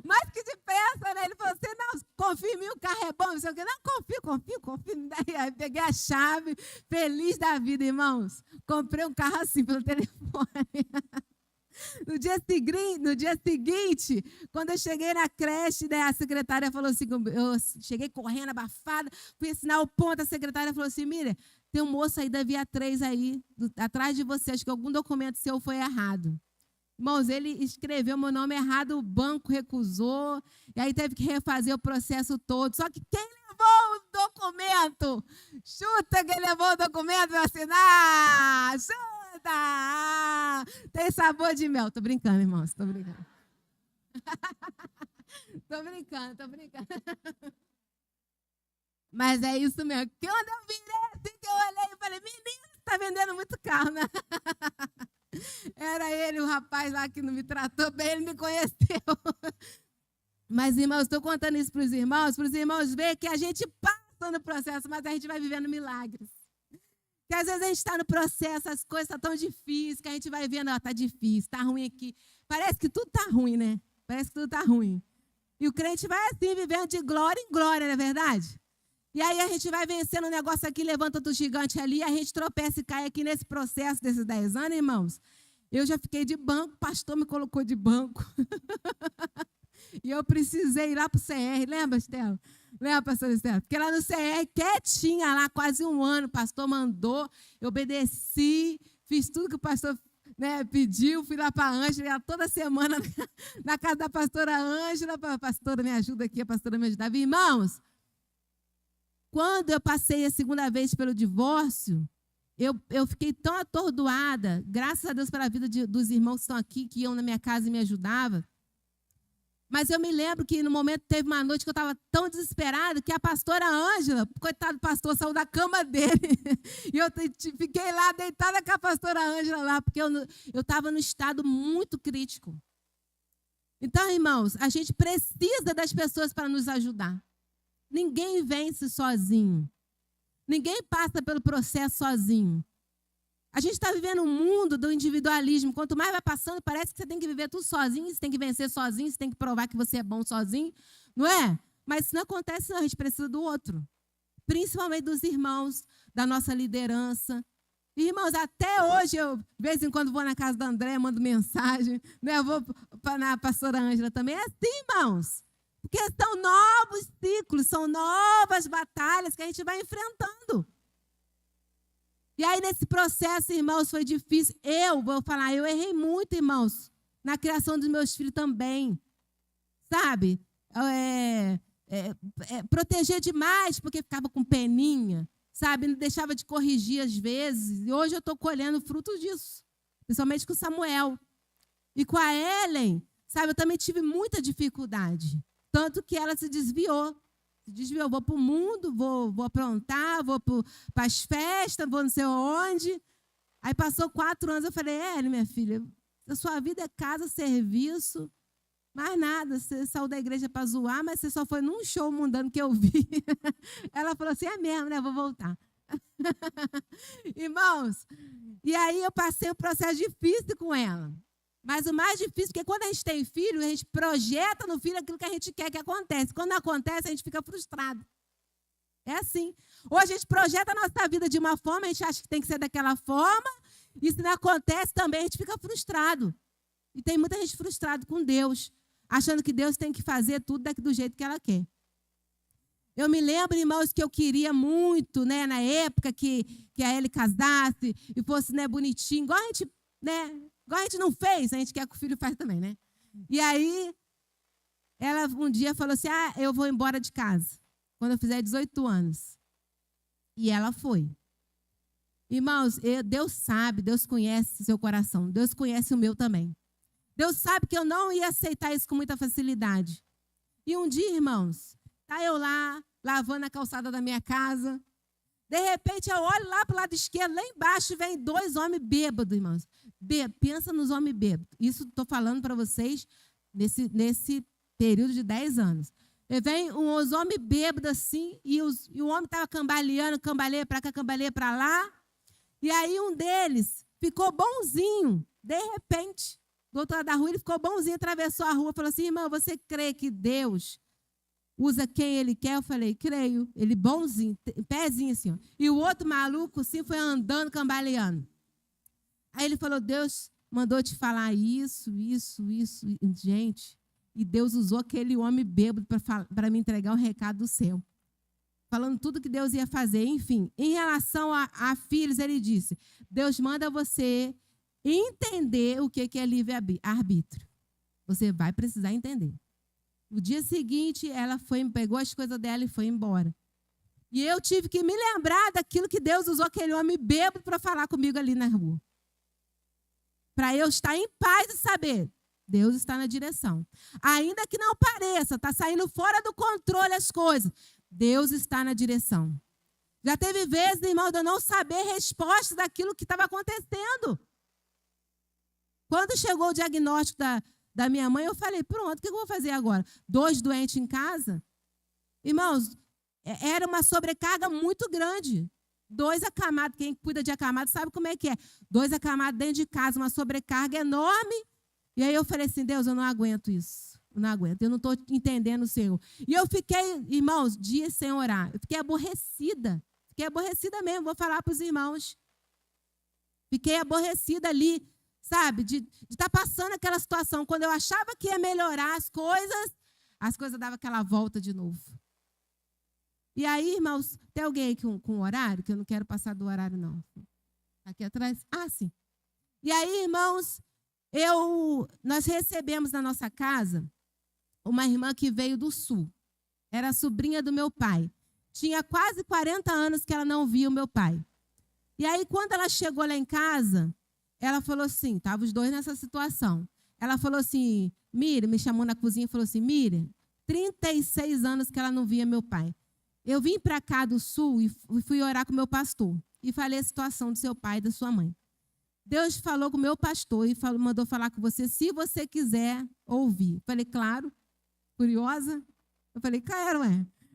Mais que depressa, né? Ele falou assim, não, confia em mim, o carro é bom. Não sei o quê. Não, confio. Aí peguei a chave, feliz da vida, irmãos. Comprei um carro assim pelo telefone. No dia seguinte, quando eu cheguei na creche, né, a secretária falou assim, eu cheguei correndo, abafada, fui assinar o ponto, a secretária falou assim, Miriam, tem um moço aí da Via 3 aí, atrás de você, acho que algum documento seu foi errado. Irmãos, ele escreveu meu nome errado, o banco recusou, e aí teve que refazer o processo todo. Só que quem levou o documento? Chuta quem levou o documento para assinar! Chuta! Tem sabor de mel. Tô brincando, irmãos, tô brincando. Tô brincando. Mas é isso mesmo. Quando eu virei assim, que eu olhei e falei, menino, você está vendendo muito carro, né? Era ele, o rapaz lá que não me tratou bem, ele me conheceu. Mas, irmãos, estou contando isso para os irmãos verem que a gente passa no processo, mas a gente vai vivendo milagres. Que às vezes a gente está no processo, as coisas estão tão difíceis, que a gente vai vendo, está difícil, está ruim aqui. Parece que tudo está ruim, né? Parece que tudo está ruim. E o crente vai assim, vivendo de glória em glória, não é verdade? E aí a gente vai vencendo um negócio aqui, levanta outro gigante ali, a gente tropeça e cai aqui nesse processo desses 10 anos, irmãos. Eu já fiquei de banco, o pastor me colocou de banco. E eu precisei ir lá para o CR, lembra, Estela? Lembra, pastor Estela? Porque lá no CR, quietinha, lá quase um ano, o pastor mandou, eu obedeci, fiz tudo que o pastor, né, pediu, fui lá para a Ângela, toda semana na casa da pastora Ângela, a pastora me ajuda aqui, a pastora me ajudava. Irmãos, quando eu passei a segunda vez pelo divórcio, eu fiquei tão atordoada, graças a Deus pela vida dos irmãos que estão aqui, que iam na minha casa e me ajudavam. Mas eu me lembro que no momento teve uma noite que eu estava tão desesperada que a pastora Ângela, coitado do pastor, saiu da cama dele. E eu fiquei lá deitada com a pastora Ângela lá, porque eu estava num estado muito crítico. Então, irmãos, a gente precisa das pessoas para nos ajudar. Ninguém vence sozinho. Ninguém passa pelo processo sozinho. A gente está vivendo um mundo do individualismo. Quanto mais vai passando, parece que você tem que viver tudo sozinho, você tem que vencer sozinho, você tem que provar que você é bom sozinho, não é? Mas isso não acontece, não. A gente precisa do outro. Principalmente dos irmãos, da nossa liderança. Irmãos, até hoje, eu, de vez em quando, vou na casa da André, mando mensagem, né? Eu vou na pastora Ângela também. É assim, irmãos. Porque são novos ciclos, são novas batalhas que a gente vai enfrentando. E aí, nesse processo, irmãos, foi difícil. Eu vou falar, eu errei muito, irmãos, na criação dos meus filhos também. Sabe? Proteger demais, porque ficava com peninha, sabe? Não deixava de corrigir às vezes. E hoje eu estou colhendo frutos disso, principalmente com o Samuel. E com a Ellen, sabe? Eu também tive muita dificuldade. Tanto que ela se desviou. Vou para o mundo, vou aprontar, vou para as festas, vou não sei onde. Aí passou 4 anos, eu falei, minha filha, a sua vida é casa, serviço, mais nada. Você saiu da igreja para zoar, mas você só foi num show mundano que eu vi. Ela falou assim, é mesmo, né? Vou voltar. Irmãos, e aí eu passei um processo difícil com ela. Mas o mais difícil, porque quando a gente tem filho, a gente projeta no filho aquilo que a gente quer que aconteça. Quando não acontece, a gente fica frustrado. É assim. Ou a gente projeta a nossa vida de uma forma, a gente acha que tem que ser daquela forma, e se não acontece também, a gente fica frustrado. E tem muita gente frustrada com Deus, achando que Deus tem que fazer tudo do jeito que ela quer. Eu me lembro, irmãos, que eu queria muito, né, na época que a Ellie casasse e fosse, né, bonitinho, igual a gente, né? Igual a gente não fez, a gente quer que o filho faça também, né? E aí, ela um dia falou assim, eu vou embora de casa, quando eu fizer 18 anos. E ela foi. Irmãos, Deus sabe, Deus conhece seu coração, Deus conhece o meu também. Deus sabe que eu não ia aceitar isso com muita facilidade. E um dia, irmãos, tá eu lá, lavando a calçada da minha casa, de repente eu olho lá para o lado esquerdo, lá embaixo vem 2 homens bêbados, irmãos. Pensa nos homens bêbados. Isso estou falando para vocês nesse período de 10 anos. Vem uns homens bêbados assim, e o homem estava cambaleando, cambaleia para cá, cambaleia para lá. E aí um deles ficou bonzinho, de repente, do outro lado da rua, ele ficou bonzinho, atravessou a rua, falou assim, irmão, você crê que Deus usa quem ele quer? Eu falei, creio. Ele bonzinho, pezinho assim. Ó. E o outro maluco assim foi andando, cambaleando. Aí ele falou, Deus mandou te falar isso. Gente, e Deus usou aquele homem bêbado para me entregar o recado do céu. Falando tudo que Deus ia fazer. Enfim, em relação a filhos, ele disse, Deus manda você entender o que é livre-arbítrio. Você vai precisar entender. No dia seguinte, ela pegou as coisas dela e foi embora. E eu tive que me lembrar daquilo que Deus usou aquele homem bêbado para falar comigo ali na rua. Para eu estar em paz e saber, Deus está na direção. Ainda que não pareça, está saindo fora do controle as coisas, Deus está na direção. Já teve vezes, irmão, de eu não saber resposta daquilo que estava acontecendo. Quando chegou o diagnóstico da minha mãe, eu falei, pronto, o que eu vou fazer agora? 2 doentes em casa? Irmãos, era uma sobrecarga muito grande. 2 acamados, quem cuida de acamado sabe como é que é. 2 acamados dentro de casa, uma sobrecarga enorme. E aí eu falei assim, Deus, eu não aguento isso. Eu não aguento, eu não estou entendendo o Senhor. E eu fiquei, irmãos, dias sem orar. Eu fiquei aborrecida. Fiquei aborrecida mesmo, vou falar para os irmãos. Fiquei aborrecida ali, sabe? De estar passando aquela situação. Quando eu achava que ia melhorar as coisas davam aquela volta de novo. E aí, irmãos, tem alguém aqui com horário? Que eu não quero passar do horário, não. Aqui atrás? Ah, sim. E aí, irmãos, nós recebemos na nossa casa uma irmã que veio do sul. Era sobrinha do meu pai. Tinha quase 40 anos que ela não via o meu pai. E aí, quando ela chegou lá em casa, ela falou assim, estavam os dois nessa situação. Ela falou assim, Miriam, me chamou na cozinha e falou assim, Miriam, 36 anos que ela não via meu pai. Eu vim para cá do sul e fui orar com o meu pastor. E falei a situação do seu pai e da sua mãe. Deus falou com o meu pastor e mandou falar com você, se você quiser ouvir. Falei, claro, curiosa. Eu falei, claro,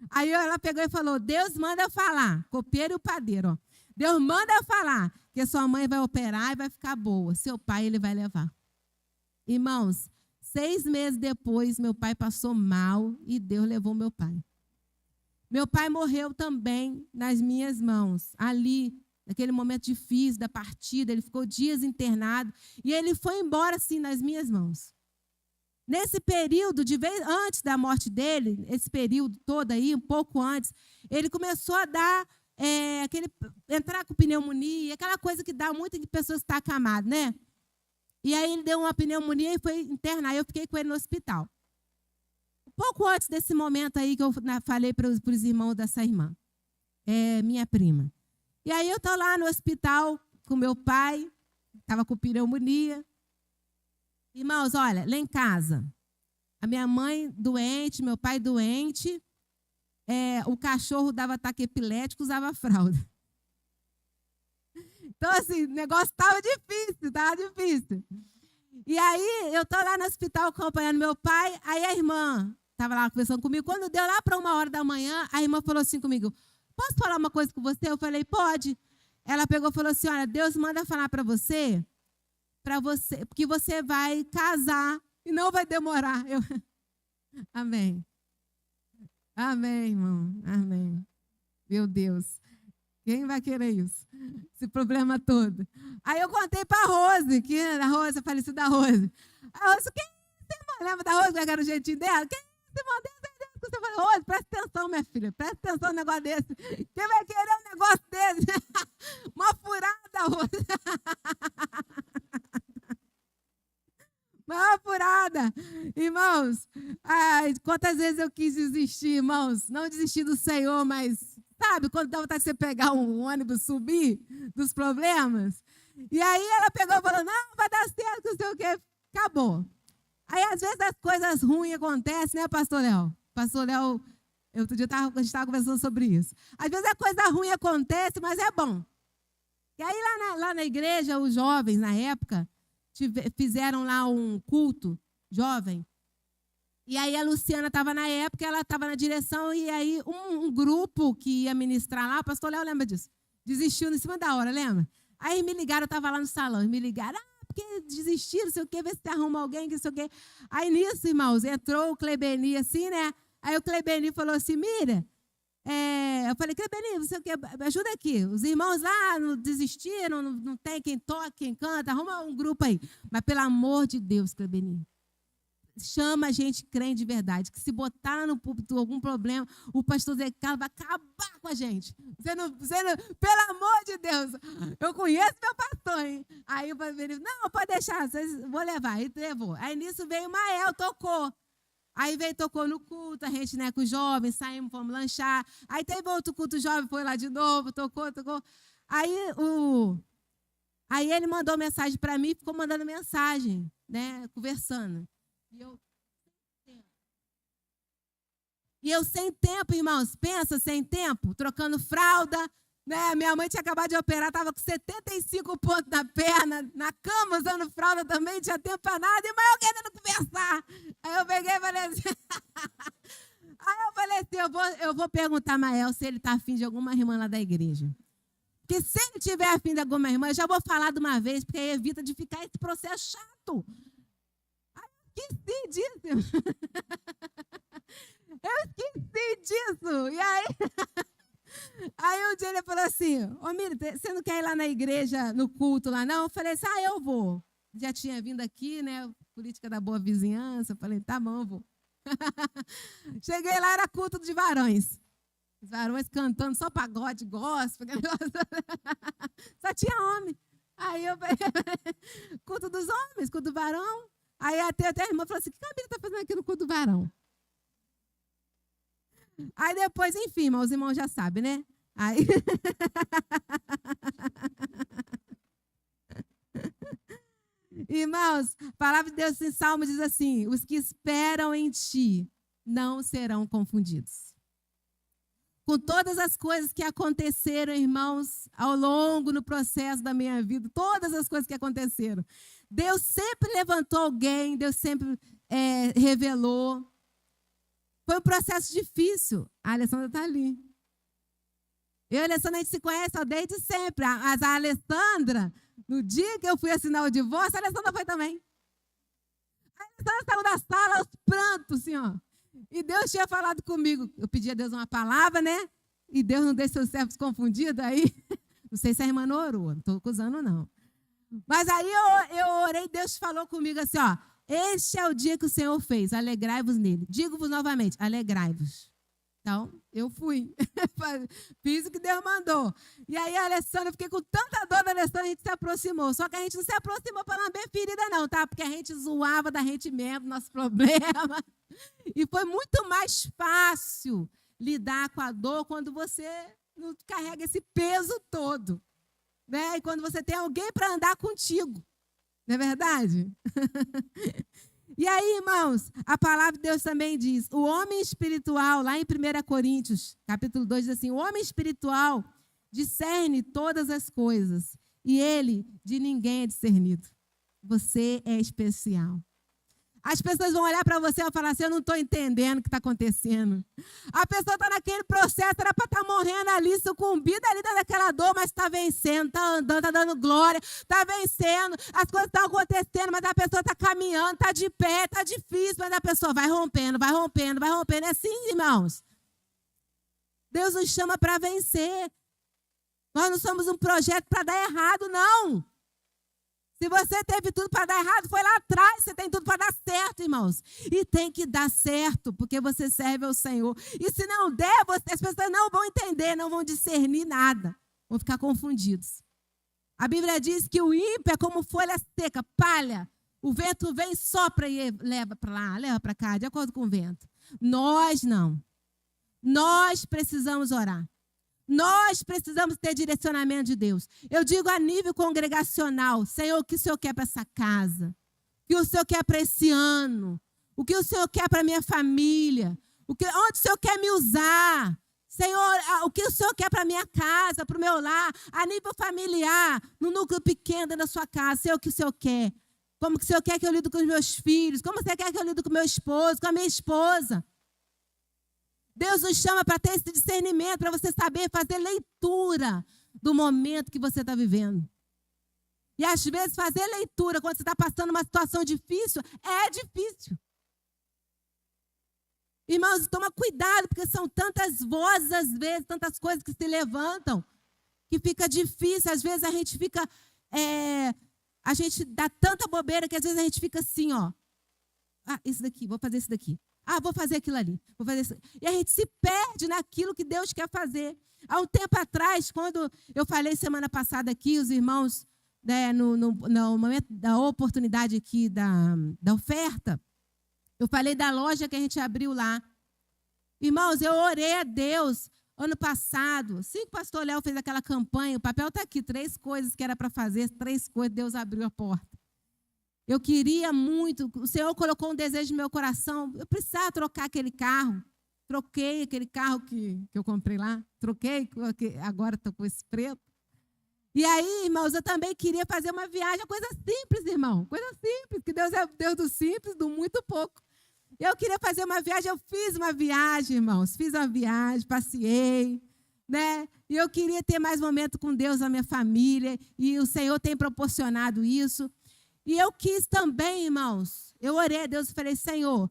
Aí ela pegou e falou, Deus manda eu falar, copeiro e o padeiro, ó. Deus manda eu falar que a sua mãe vai operar e vai ficar boa. Seu pai, ele vai levar. Irmãos, 6 meses depois, meu pai passou mal e Deus levou meu pai. Meu pai morreu também nas minhas mãos, ali, naquele momento difícil da partida. Ele ficou dias internado e ele foi embora, assim, nas minhas mãos. Nesse período, antes da morte dele, esse período todo aí, um pouco antes, ele começou a dar, entrar com pneumonia, aquela coisa que dá muito de pessoas que estão acamadas, né? E aí ele deu uma pneumonia e foi internar. Eu fiquei com ele no hospital. Pouco antes desse momento aí que eu falei para os irmãos dessa irmã, minha prima. E aí eu estou lá no hospital com meu pai, estava com pneumonia. Irmãos, olha, lá em casa, a minha mãe doente, meu pai doente, o cachorro dava ataque epilético, usava fralda. Então, assim, o negócio estava difícil. E aí, eu estou lá no hospital acompanhando meu pai, aí a irmã estava lá conversando comigo. Quando deu lá para 1h da manhã, a irmã falou assim comigo, posso falar uma coisa com você? Eu falei, pode. Ela pegou e falou assim, olha, Deus manda falar para você, porque você vai casar e não vai demorar. Amém. Amém, irmão. Amém. Meu Deus. Quem vai querer isso? Esse problema todo. Aí eu contei para a Rose, a falecida Rose. A Rose, quem é esse irmão? Lembra da Rose, pegar o jeitinho dela? Quem é esse irmão? Você falou, Rose, presta atenção, minha filha. Presta atenção no negócio desse. Quem vai querer um negócio desse? Uma furada, Rose. Uma furada. Irmãos, quantas vezes eu quis desistir, irmãos? Não desistir do Senhor, mas... Sabe, quando dá vontade de você pegar um ônibus, subir dos problemas? E aí ela pegou e falou, não, vai dar certo, não sei o quê. Acabou. Aí, às vezes, as coisas ruins acontecem, né, pastor Léo? Pastor Léo, outro dia a gente estava conversando sobre isso. Às vezes a coisa ruim acontece, mas é bom. E aí, lá na igreja, os jovens, na época, fizeram lá um culto jovem. E aí a Luciana estava na época, ela estava na direção, e aí um grupo que ia ministrar lá, o pastor Léo lembra disso, desistiu em cima da hora, lembra? Aí me ligaram, eu estava lá no salão, me ligaram, porque desistiram, não sei o quê, vê se arruma alguém, não sei o quê. Aí nisso, irmãos, entrou o Clebeni assim, né? Aí o Clebeni falou assim, Mira, eu falei, Clebeni, não sei o quê, ajuda aqui, os irmãos lá não desistiram, não tem quem toca, quem canta, arruma um grupo aí. Mas pelo amor de Deus, Clebeni, chama a gente crente de verdade, que se botar no púlpito algum problema, o pastor Zé Carlos vai acabar com a gente. Você não, pelo amor de Deus, eu conheço meu pastor, hein? Aí o pastor disse, não, pode deixar, vou levar. Aí levou. Aí nisso veio o Mael, tocou. Aí tocou no culto, a gente, né, com os jovens, saímos, fomos lanchar. Aí teve outro culto jovem, foi lá de novo, tocou. Aí ele mandou mensagem para mim, ficou mandando mensagem, né, conversando. E eu sem tempo, irmãos, pensa, sem tempo, trocando fralda, né? Minha mãe tinha acabado de operar, estava com 75 pontos na perna, na cama usando fralda também, não tinha tempo para nada, e mas eu querendo conversar. Aí eu peguei e falei assim, eu vou perguntar a Mael se ele está afim de alguma irmã lá da igreja. Porque se ele tiver afim de alguma irmã, eu já vou falar de uma vez, porque aí evita de ficar esse processo chato. Esqueci disso. Eu esqueci disso. E aí um dia ele falou assim, ô Miriam, você não quer ir lá na igreja, no culto lá não? Eu falei assim, eu vou. já tinha vindo aqui, né? Política da boa vizinhança. Falei, tá bom, vou. Cheguei lá, era culto de varões. Os varões cantando só pagode, gospel. Só tinha homem. Aí eu falei, culto dos homens, culto do varão. Aí até a irmã falou assim, o que a Bíblia está fazendo aqui no culto do varão? Aí depois, enfim, os irmãos já sabem, né? Aí... Irmãos, a palavra de Deus em Salmo diz assim, os que esperam em ti não serão confundidos. Com todas as coisas que aconteceram, irmãos, ao longo no processo da minha vida, todas as coisas que aconteceram, Deus sempre levantou alguém, Deus sempre revelou. Foi um processo difícil. A Alessandra está ali. Eu e a Alessandra, a gente se conhece desde sempre. Mas a Alessandra, no dia que eu fui assinar o divórcio, a Alessandra foi também. A Alessandra saiu da sala aos prantos, assim, ó. E Deus tinha falado comigo. Eu pedi a Deus uma palavra, né? E Deus não deixa seus servos confundidos. Aí, não sei se a irmã não orou, não estou acusando, não. Mas aí eu orei, Deus falou comigo assim, ó. Este é o dia que o Senhor fez, alegrai-vos nele. Digo-vos novamente, alegrai-vos. Então, eu fui. Fiz o que Deus mandou. E aí a Alessandra, fiquei com tanta dor da Alessandra, a gente se aproximou. Só que a gente não se aproximou para lamber ferida, não, tá? Porque a gente zoava da gente mesmo, nosso problema. E foi muito mais fácil lidar com a dor quando você não carrega esse peso todo. Né? E quando você tem alguém para andar contigo. Não é verdade? E aí, irmãos, a palavra de Deus também diz, o homem espiritual, lá em 1 Coríntios, capítulo 2, diz assim, o homem espiritual discerne todas as coisas e ele de ninguém é discernido. Você é especial. As pessoas vão olhar para você e vão falar assim, eu não estou entendendo o que está acontecendo. A pessoa está naquele processo, era para estar morrendo ali, sucumbida ali daquela dor, mas está vencendo, está andando, está dando glória, está vencendo, as coisas estão acontecendo, mas a pessoa está caminhando, está de pé, está difícil, mas a pessoa vai rompendo, vai rompendo, vai rompendo. É assim, irmãos. Deus nos chama para vencer. Nós não somos um projeto para dar errado, não. Se você teve tudo para dar errado, foi lá atrás. Você tem tudo para dar certo, irmãos. E tem que dar certo, porque você serve ao Senhor. E se não der, as pessoas não vão entender, não vão discernir nada. Vão ficar confundidos. A Bíblia diz que o ímpio é como folha seca, palha. O vento vem, sopra e leva para lá, leva para cá, de acordo com o vento. Nós não. Nós precisamos orar. Nós precisamos ter direcionamento de Deus. Eu digo a nível congregacional, Senhor, o que o Senhor quer para essa casa? O que o Senhor quer para esse ano? O que o Senhor quer para a minha família? Onde o Senhor quer me usar? Senhor, o que o Senhor quer para a minha casa, para o meu lar, a nível familiar, no núcleo pequeno da sua casa, Senhor, o que o Senhor quer? Como que o Senhor quer que eu lido com os meus filhos? Como você quer que eu lido com o meu esposo, com a minha esposa? Deus nos chama para ter esse discernimento, para você saber fazer leitura do momento que você está vivendo. E às vezes fazer leitura quando você está passando uma situação difícil, é difícil. Irmãos, toma cuidado, porque são tantas vozes, às vezes, tantas coisas que se levantam, que fica difícil. Às vezes a gente fica, a gente dá tanta bobeira que às vezes a gente fica assim, ó. Ah, isso daqui, vou fazer isso daqui. Ah, vou fazer aquilo ali. Vou fazer isso. E a gente se perde naquilo que Deus quer fazer. Há um tempo atrás, quando eu falei semana passada aqui, os irmãos, né, no momento da oportunidade aqui da oferta, eu falei da loja que a gente abriu lá. Irmãos, eu orei a Deus ano passado. Assim que o pastor Léo fez aquela campanha, o papel está aqui, 3 coisas que era para fazer, 3 coisas, Deus abriu a porta. Eu queria muito, o Senhor colocou um desejo no meu coração, eu precisava trocar aquele carro. Troquei aquele carro que eu comprei lá, troquei, agora estou com esse preto. E aí, irmãos, eu também queria fazer uma viagem, coisa simples, irmão, coisa simples, que Deus é o Deus do simples, do muito pouco. Eu queria fazer uma viagem, eu fiz uma viagem, irmãos, fiz uma viagem, passeei, né? E eu queria ter mais momento com Deus na minha família, e o Senhor tem proporcionado isso. E eu quis também, irmãos, eu orei a Deus e falei, Senhor,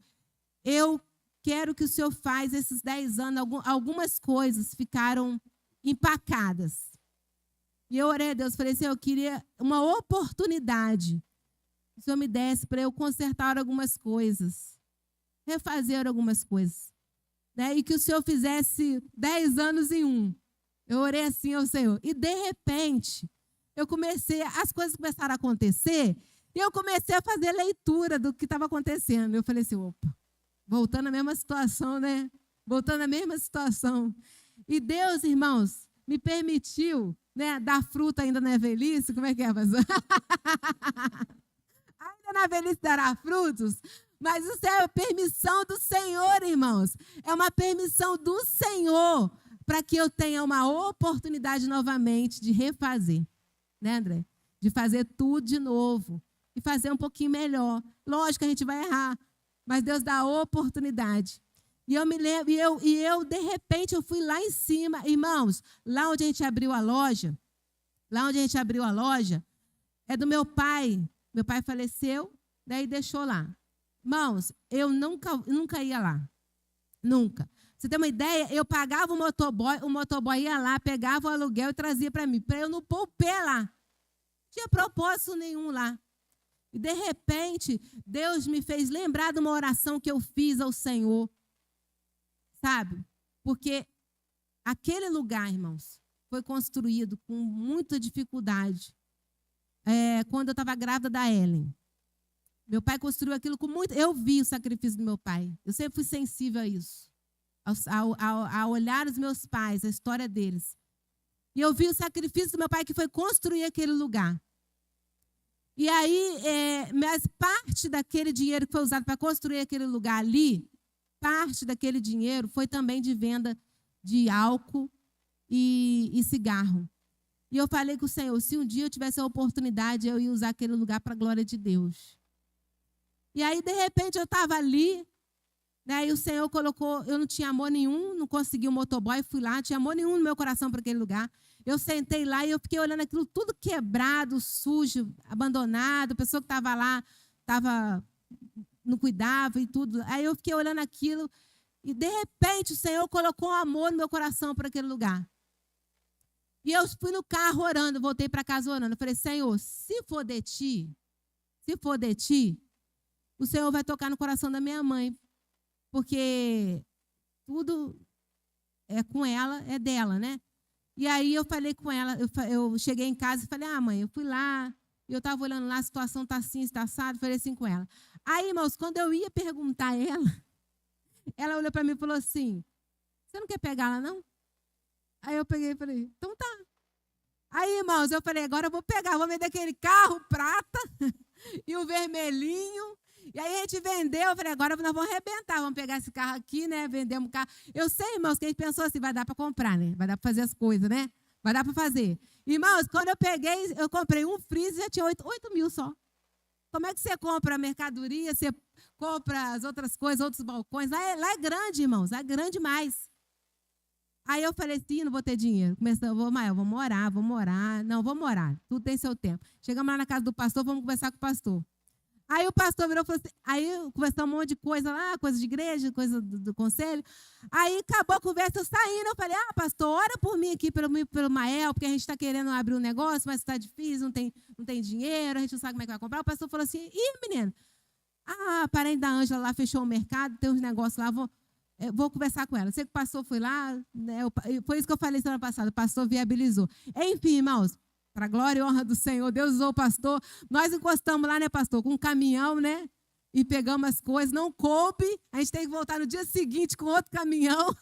eu quero que o Senhor faça esses 10 anos, algumas coisas ficaram empacadas. E eu orei a Deus e falei, Senhor, eu queria uma oportunidade o Senhor me desse para eu consertar algumas coisas, refazer algumas coisas, né? E que o Senhor fizesse 10 anos em um. Eu orei assim ao Senhor. E, de repente, as coisas começaram a acontecer e eu comecei a fazer leitura do que estava acontecendo. Eu falei assim, opa, voltando à mesma situação, né? Voltando à mesma situação. E Deus, irmãos, me permitiu, né, dar fruta ainda na velhice. Como é que é, pastor? Ainda na velhice dará frutos. Mas isso é a permissão do Senhor, irmãos. É uma permissão do Senhor para que eu tenha uma oportunidade novamente de refazer. Né, André? De fazer tudo de novo. E fazer um pouquinho melhor. Lógico que a gente vai errar. Mas Deus dá a oportunidade. E eu me lembro, de repente, eu fui lá em cima. Irmãos, lá onde a gente abriu a loja, é do meu pai. Meu pai faleceu, daí deixou lá. Irmãos, eu nunca ia lá. Nunca. Você tem uma ideia? Eu pagava o motoboy ia lá, pegava o aluguel e trazia para mim, para eu não pôr o pé lá. Não tinha propósito nenhum lá. E, de repente, Deus me fez lembrar de uma oração que eu fiz ao Senhor. Sabe? Porque aquele lugar, irmãos, foi construído com muita dificuldade. Quando eu estava grávida da Ellen. Meu pai construiu aquilo com muito... Eu vi o sacrifício do meu pai. Eu sempre fui sensível a isso. A olhar os meus pais, a história deles. E eu vi o sacrifício do meu pai que foi construir aquele lugar. E aí, mas parte daquele dinheiro que foi usado para construir aquele lugar ali, parte daquele dinheiro foi também de venda de álcool e cigarro. E eu falei com o Senhor, se um dia eu tivesse a oportunidade, eu ia usar aquele lugar para a glória de Deus. E aí, de repente, eu estava ali, né, e o Senhor colocou, eu não tinha amor nenhum, não consegui um motoboy, fui lá, não tinha amor nenhum no meu coração para aquele lugar. Eu sentei lá e eu fiquei olhando aquilo tudo quebrado, sujo, abandonado, a pessoa que estava lá, não cuidava e tudo. Aí eu fiquei olhando aquilo e, de repente, o Senhor colocou um amor no meu coração para aquele lugar. E eu fui no carro orando, voltei para casa orando. Eu falei, Senhor, se for de ti, o Senhor vai tocar no coração da minha mãe. Porque tudo é com ela, é dela, né? E aí eu falei com ela, eu cheguei em casa e falei, mãe, eu fui lá, e eu estava olhando lá, a situação está assim, está assado, falei assim com ela. Aí, irmãos, quando eu ia perguntar a ela olhou para mim e falou assim, você não quer pegar ela, não? Aí eu peguei e falei, então tá. Aí, irmãos, eu falei, agora eu vou pegar, vou vender aquele carro prata e o vermelhinho. E aí a gente vendeu, eu falei, agora nós vamos arrebentar, vamos pegar esse carro aqui, né? Vendemos o carro. Eu sei, irmãos, que a gente pensou assim, vai dar para comprar, né? Vai dar para fazer as coisas, né? Vai dar para fazer. Irmãos, quando eu comprei um freezer, já tinha 8 mil só. Como é que você compra a mercadoria, você compra as outras coisas, outros balcões? Lá é grande, irmãos, é grande demais. Aí eu falei assim, não vou ter dinheiro. Vamos orar. Não, vamos orar, tudo tem seu tempo. Chegamos lá na casa do pastor, vamos conversar com o pastor. Aí o pastor virou e falou assim, aí conversamos um monte de coisa lá, coisa de igreja, coisa do conselho. Aí acabou a conversa, eu saindo, eu falei, pastor, ora por mim aqui, pelo Mael, porque a gente está querendo abrir um negócio, mas está difícil, não tem dinheiro, a gente não sabe como é que vai comprar. O pastor falou assim, menino, parente da Ângela lá fechou o mercado, tem uns negócios lá, vou conversar com ela. Eu sei que o pastor foi lá, né, foi isso que eu falei semana passada, o pastor viabilizou. Enfim, irmãos, para a glória e honra do Senhor, Deus usou o pastor. Nós encostamos lá, né, pastor, com um caminhão, né? E pegamos as coisas, não coube. A gente tem que voltar no dia seguinte com outro caminhão.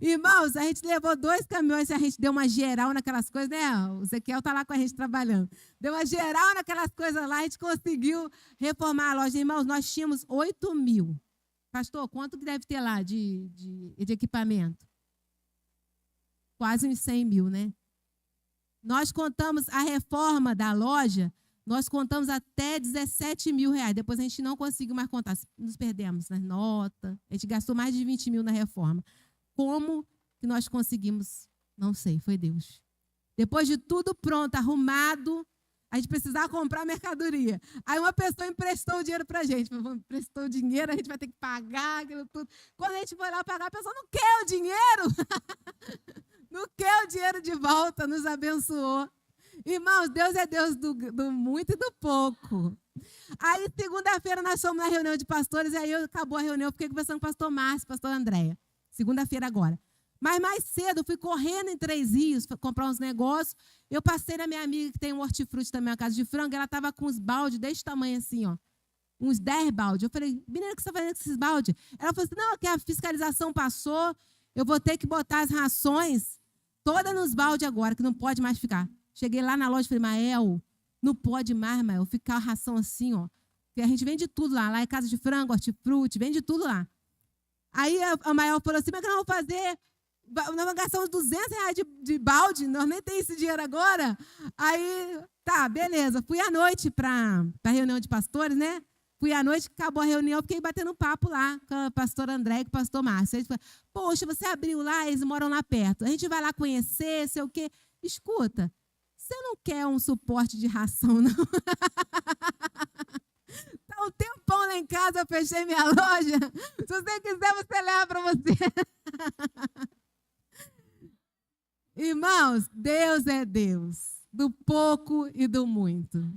Irmãos, a gente levou 2 caminhões e a gente deu uma geral naquelas coisas, né? O Ezequiel está lá com a gente trabalhando. Deu uma geral naquelas coisas lá, a gente conseguiu reformar a loja. Irmãos, nós tínhamos 8 mil. Pastor, quanto que deve ter lá de equipamento? Quase uns 100 mil, né? Nós contamos a reforma da loja, nós contamos até 17 mil reais. Depois a gente não conseguiu mais contar, nos perdemos nas notas. A gente gastou mais de 20 mil na reforma. Como que nós conseguimos? Não sei, foi Deus. Depois de tudo pronto, arrumado, a gente precisava comprar mercadoria. Aí uma pessoa emprestou o dinheiro para a gente. Emprestou o dinheiro, a gente vai ter que pagar aquilo tudo. Quando a gente foi lá pagar, a pessoa não quer o dinheiro. Não quer o dinheiro de volta, nos abençoou. Irmãos, Deus é Deus do muito e do pouco. Aí, segunda-feira, nós fomos na reunião de pastores, e aí acabou a reunião, eu fiquei conversando com o pastor Márcio, pastor Andréia. Segunda-feira agora. Mas mais cedo, eu fui correndo em Três Rios, comprar uns negócios. Eu passei na minha amiga, que tem um hortifruti também, uma casa de frango, ela estava com uns baldes desse tamanho assim, ó. Uns 10 baldes. Eu falei, menina, o que você está fazendo com esses baldes? Ela falou assim, não, que a fiscalização passou, eu vou ter que botar as rações todas nos baldes agora, que não pode mais ficar. Cheguei lá na loja e falei, Mael, não pode mais, Mael, ficar a ração assim, ó. Porque a gente vende tudo lá. Lá é casa de frango, hortifruti, vende tudo lá. Aí a Mael falou assim, mas o que nós vamos fazer? Nós vamos gastar uns R$200 de balde, nós nem temos esse dinheiro agora. Aí, tá, beleza. Fui à noite para a reunião de pastores, né? Fui à noite, acabou a reunião, fiquei batendo papo lá com o pastor André e com o pastor Márcio. Eles falaram, poxa, você abriu lá, eles moram lá perto. A gente vai lá conhecer, sei o quê. Escuta, você não quer um suporte de ração, não? Tá um tempão lá em casa, eu fechei minha loja. Se você quiser, você leva para você. Irmãos, Deus é Deus, do pouco e do muito.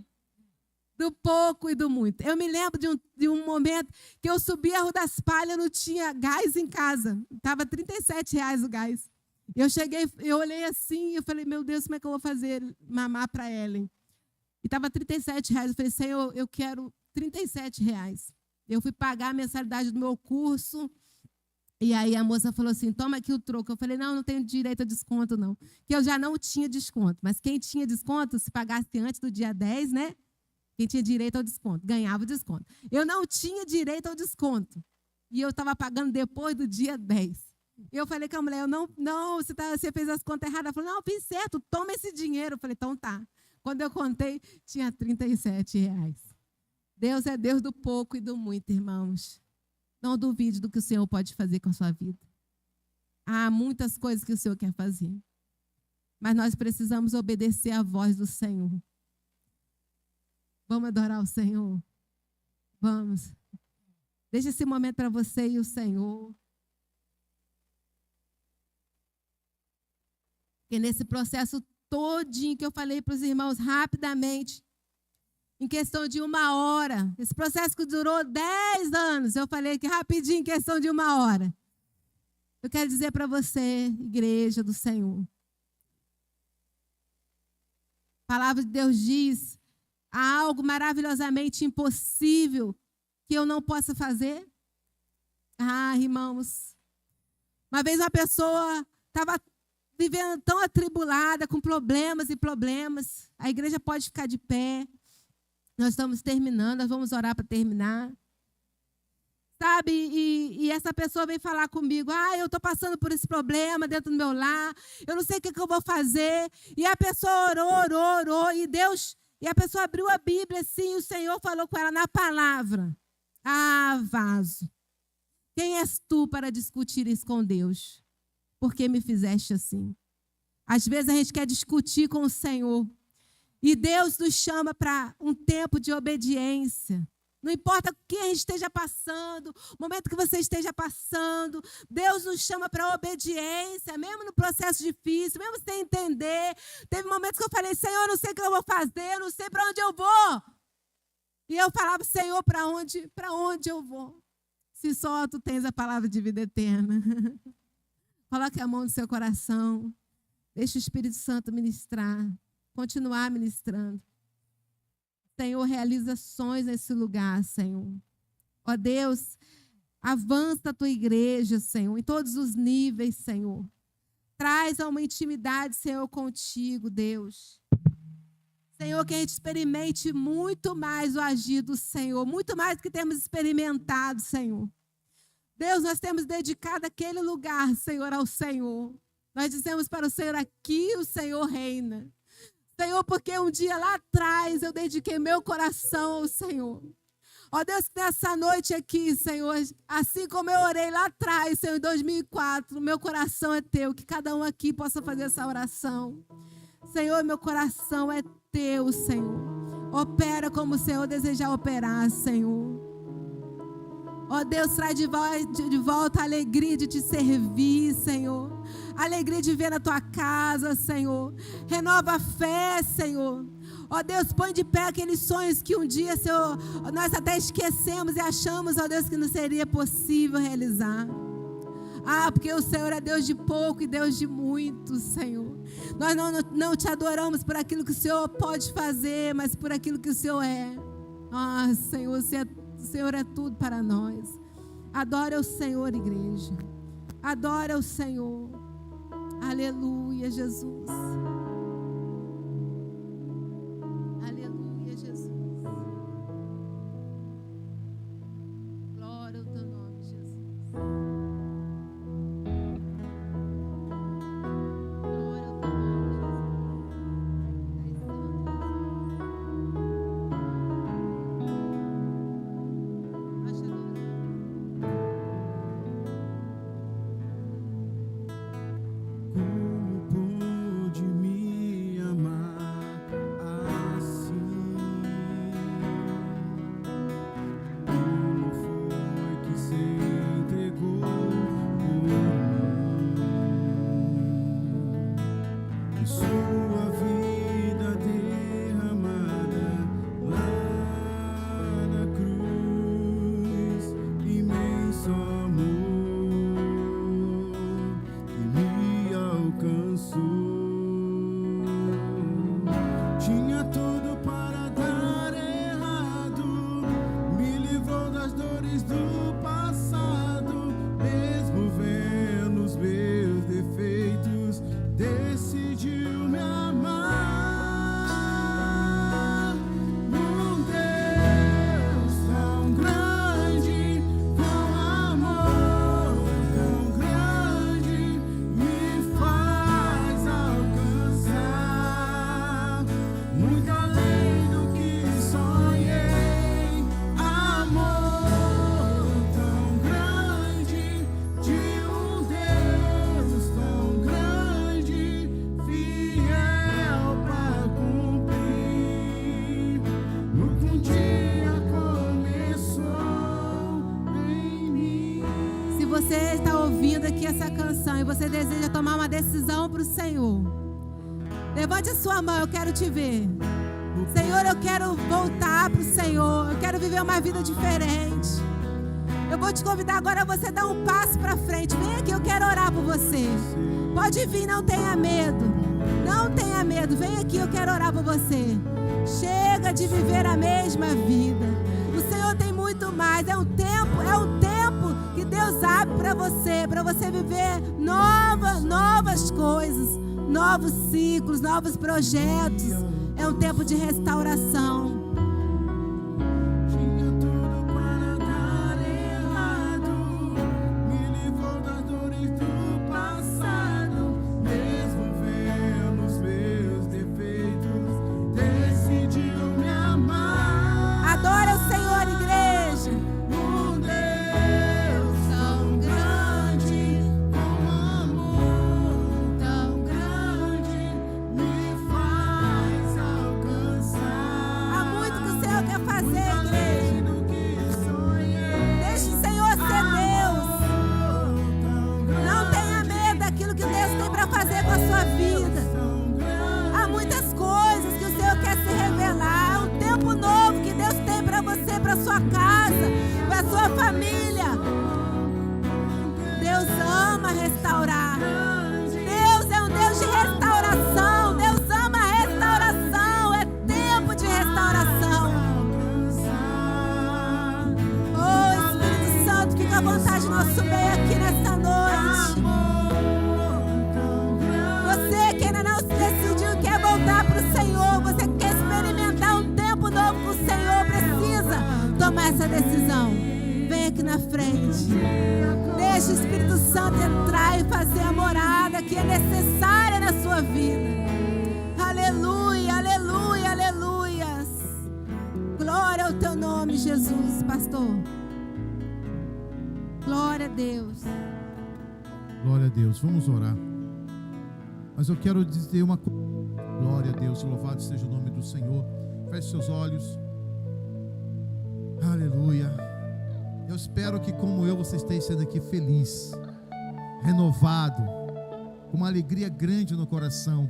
Do pouco e do muito. Eu me lembro de um momento que eu subi a Rua das Palhas, não tinha gás em casa. Estava R$37 o gás. Eu cheguei, eu olhei assim, eu falei, meu Deus, como é que eu vou fazer mamar para Ellen? E estava R$37. Eu falei, Senhor, eu quero R$37. Eu fui pagar a mensalidade do meu curso. E aí a moça falou assim, toma aqui o troco. Eu falei, não tenho direito a desconto, não. Que eu já não tinha desconto. Mas quem tinha desconto, se pagasse antes do dia 10, né? Quem tinha direito ao desconto, ganhava o desconto. Eu não tinha direito ao desconto. E eu estava pagando depois do dia 10. E eu falei com a mulher, eu não, você fez as contas erradas. Ela falou, não, fiz certo, toma esse dinheiro. Eu falei, então tá. Quando eu contei, tinha R$37. Deus é Deus do pouco e do muito, irmãos. Não duvide do que o Senhor pode fazer com a sua vida. Há muitas coisas que o Senhor quer fazer. Mas nós precisamos obedecer à voz do Senhor. Vamos adorar o Senhor? Vamos. Deixa esse momento para você e o Senhor. Porque nesse processo todinho que eu falei para os irmãos rapidamente, em questão de 1 hora. Esse processo que durou 10 anos, eu falei que rapidinho, em questão de 1 hora. Eu quero dizer para você, igreja do Senhor. A palavra de Deus diz, há algo maravilhosamente impossível que eu não possa fazer? Ah, irmãos. Uma vez uma pessoa estava vivendo tão atribulada, com problemas e problemas. A igreja pode ficar de pé. Nós estamos terminando, nós vamos orar para terminar. Sabe, e essa pessoa vem falar comigo, eu estou passando por esse problema dentro do meu lar, eu não sei o que eu vou fazer. E a pessoa orou, e a pessoa abriu a Bíblia assim, e o Senhor falou com ela na palavra. Ah, vaso, quem és tu para discutir isso com Deus? Por que me fizeste assim? Às vezes a gente quer discutir com o Senhor, e Deus nos chama para um tempo de obediência. Não importa o que a gente esteja passando, o momento que você esteja passando, Deus nos chama para obediência, mesmo no processo difícil, mesmo sem entender. Teve momentos que eu falei, Senhor, eu não sei o que eu vou fazer, eu não sei para onde eu vou. E eu falava, Senhor, para onde eu vou? Se só tu tens a palavra de vida eterna. Coloque a mão no seu coração, deixa o Espírito Santo ministrar. Continuar ministrando. Senhor, realiza ações nesse lugar, Senhor. Ó Deus, avança a tua igreja, Senhor, em todos os níveis, Senhor. Traz uma intimidade, Senhor, contigo, Deus. Senhor, que a gente experimente muito mais o agir do Senhor, muito mais do que temos experimentado, Senhor. Deus, nós temos dedicado aquele lugar, Senhor, ao Senhor. Nós dizemos para o Senhor, aqui o Senhor reina. Senhor, porque um dia lá atrás eu dediquei meu coração ao Senhor. Ó Deus, que nessa noite aqui, Senhor, assim como eu orei lá atrás, Senhor, em 2004, meu coração é teu, que cada um aqui possa fazer essa oração. Senhor, meu coração é teu, Senhor. Opera como o Senhor desejar operar, Senhor. Ó Deus, traz de volta a alegria de te servir, Senhor. A alegria de ver na tua casa, Senhor. Renova a fé, Senhor. Ó Deus, põe de pé aqueles sonhos que um dia, Senhor, nós até esquecemos e achamos, ó Deus, que não seria possível realizar. Porque o Senhor é Deus de pouco e Deus de muito, Senhor. Nós não te adoramos por aquilo que o Senhor pode fazer, mas por aquilo que o Senhor é. Senhor, o Senhor é tudo para nós. Adora o Senhor, igreja. Adora o Senhor. Aleluia, Jesus. Aleluia, Jesus. Glória ao teu nome, Jesus. Glória ao teu você está ouvindo aqui essa canção e você deseja tomar uma decisão para o Senhor, levante a sua mão, eu quero te ver. Senhor, eu quero voltar para o Senhor, eu quero viver uma vida diferente. Eu vou te convidar agora a você dar um passo para frente. Vem aqui, eu quero orar por você. Pode vir, não tenha medo. Não tenha medo, vem aqui, eu quero orar por você. Chega de viver a mesma vida. O Senhor tem muito mais. É um tempo que Deus abre para você viver novas coisas, novos ciclos, novos projetos. É um tempo de restauração. Essa decisão, vem aqui na frente, deixa o Espírito Santo entrar e fazer a morada que é necessária na sua vida. Aleluia, aleluia, aleluias. Glória ao teu nome, Jesus. Pastor, glória a Deus. Glória a Deus, vamos orar. Mas eu quero dizer uma coisa. Glória a Deus, louvado seja o nome do Senhor. Feche seus olhos. Aleluia. Eu espero que, como eu, você esteja sendo aqui feliz, renovado, com uma alegria grande no coração,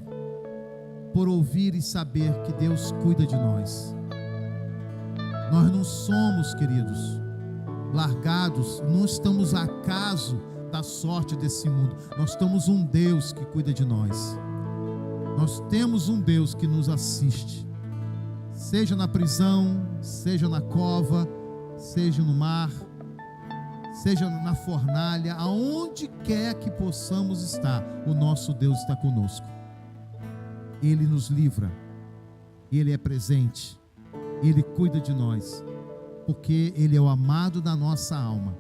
por ouvir e saber que Deus cuida de nós. Nós não somos, queridos, largados, não estamos acaso da sorte desse mundo. Nós temos um Deus que cuida de nós. Nós temos um Deus que nos assiste, seja na prisão, seja na cova, seja no mar, seja na fornalha, aonde quer que possamos estar, o nosso Deus está conosco. Ele nos livra, Ele é presente, Ele cuida de nós, porque Ele é o amado da nossa alma,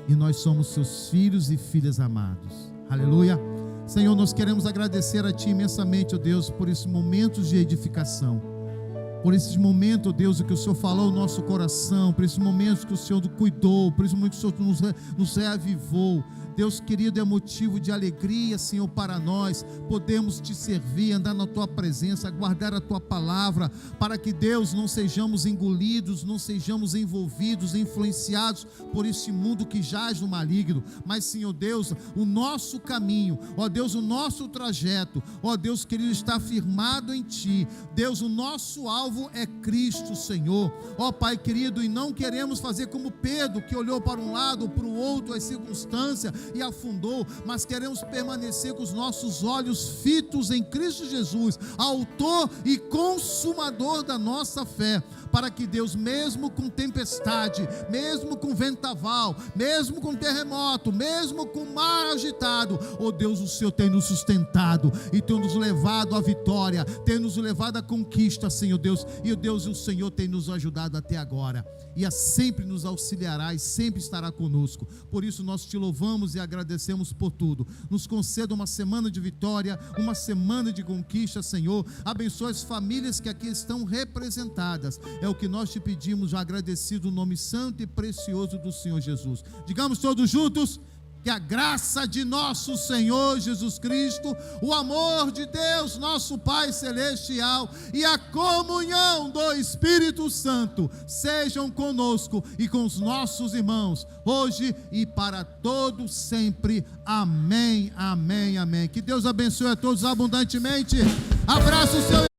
e nós somos seus filhos e filhas amados. Aleluia. Senhor, nós queremos agradecer a Ti imensamente, ó Deus, por esses momentos de edificação, por esses momentos, ó Deus, que o Senhor falou no nosso coração, por esses momentos que o Senhor cuidou, por esses momentos que o Senhor nos reavivou. Deus querido, é motivo de alegria, Senhor, para nós podemos Te servir, andar na Tua presença, guardar a Tua palavra, para que, Deus, não sejamos engolidos, não sejamos envolvidos, influenciados por esse mundo que jaz no maligno, mas, Senhor Deus, o nosso caminho, ó Deus, o nosso trajeto, ó Deus querido, está firmado em Ti. Deus, o nosso alvo é Cristo, Senhor, ó Pai querido, e não queremos fazer como Pedro, que olhou para um lado ou para o outro, as circunstâncias, e afundou, mas queremos permanecer com os nossos olhos fitos em Cristo Jesus, autor e consumador da nossa fé, para que, Deus, mesmo com tempestade, mesmo com vendaval, mesmo com terremoto, mesmo com mar agitado, oh Deus, o Senhor tem nos sustentado e tem nos levado à vitória, tem nos levado à conquista, Senhor Deus, e Deus, o Senhor tem nos ajudado até agora, e sempre nos auxiliará e sempre estará conosco. Por isso nós Te louvamos e agradecemos por tudo. Nos conceda uma semana de vitória, uma semana de conquista, Senhor. Abençoa as famílias que aqui estão representadas. É o que nós Te pedimos, já agradecido no nome santo e precioso do Senhor Jesus. Digamos todos juntos: que a graça de nosso Senhor Jesus Cristo, o amor de Deus, nosso Pai Celestial, e a comunhão do Espírito Santo sejam conosco e com os nossos irmãos, hoje e para todos sempre. Amém, amém, amém. Que Deus abençoe a todos abundantemente. Abraço o seu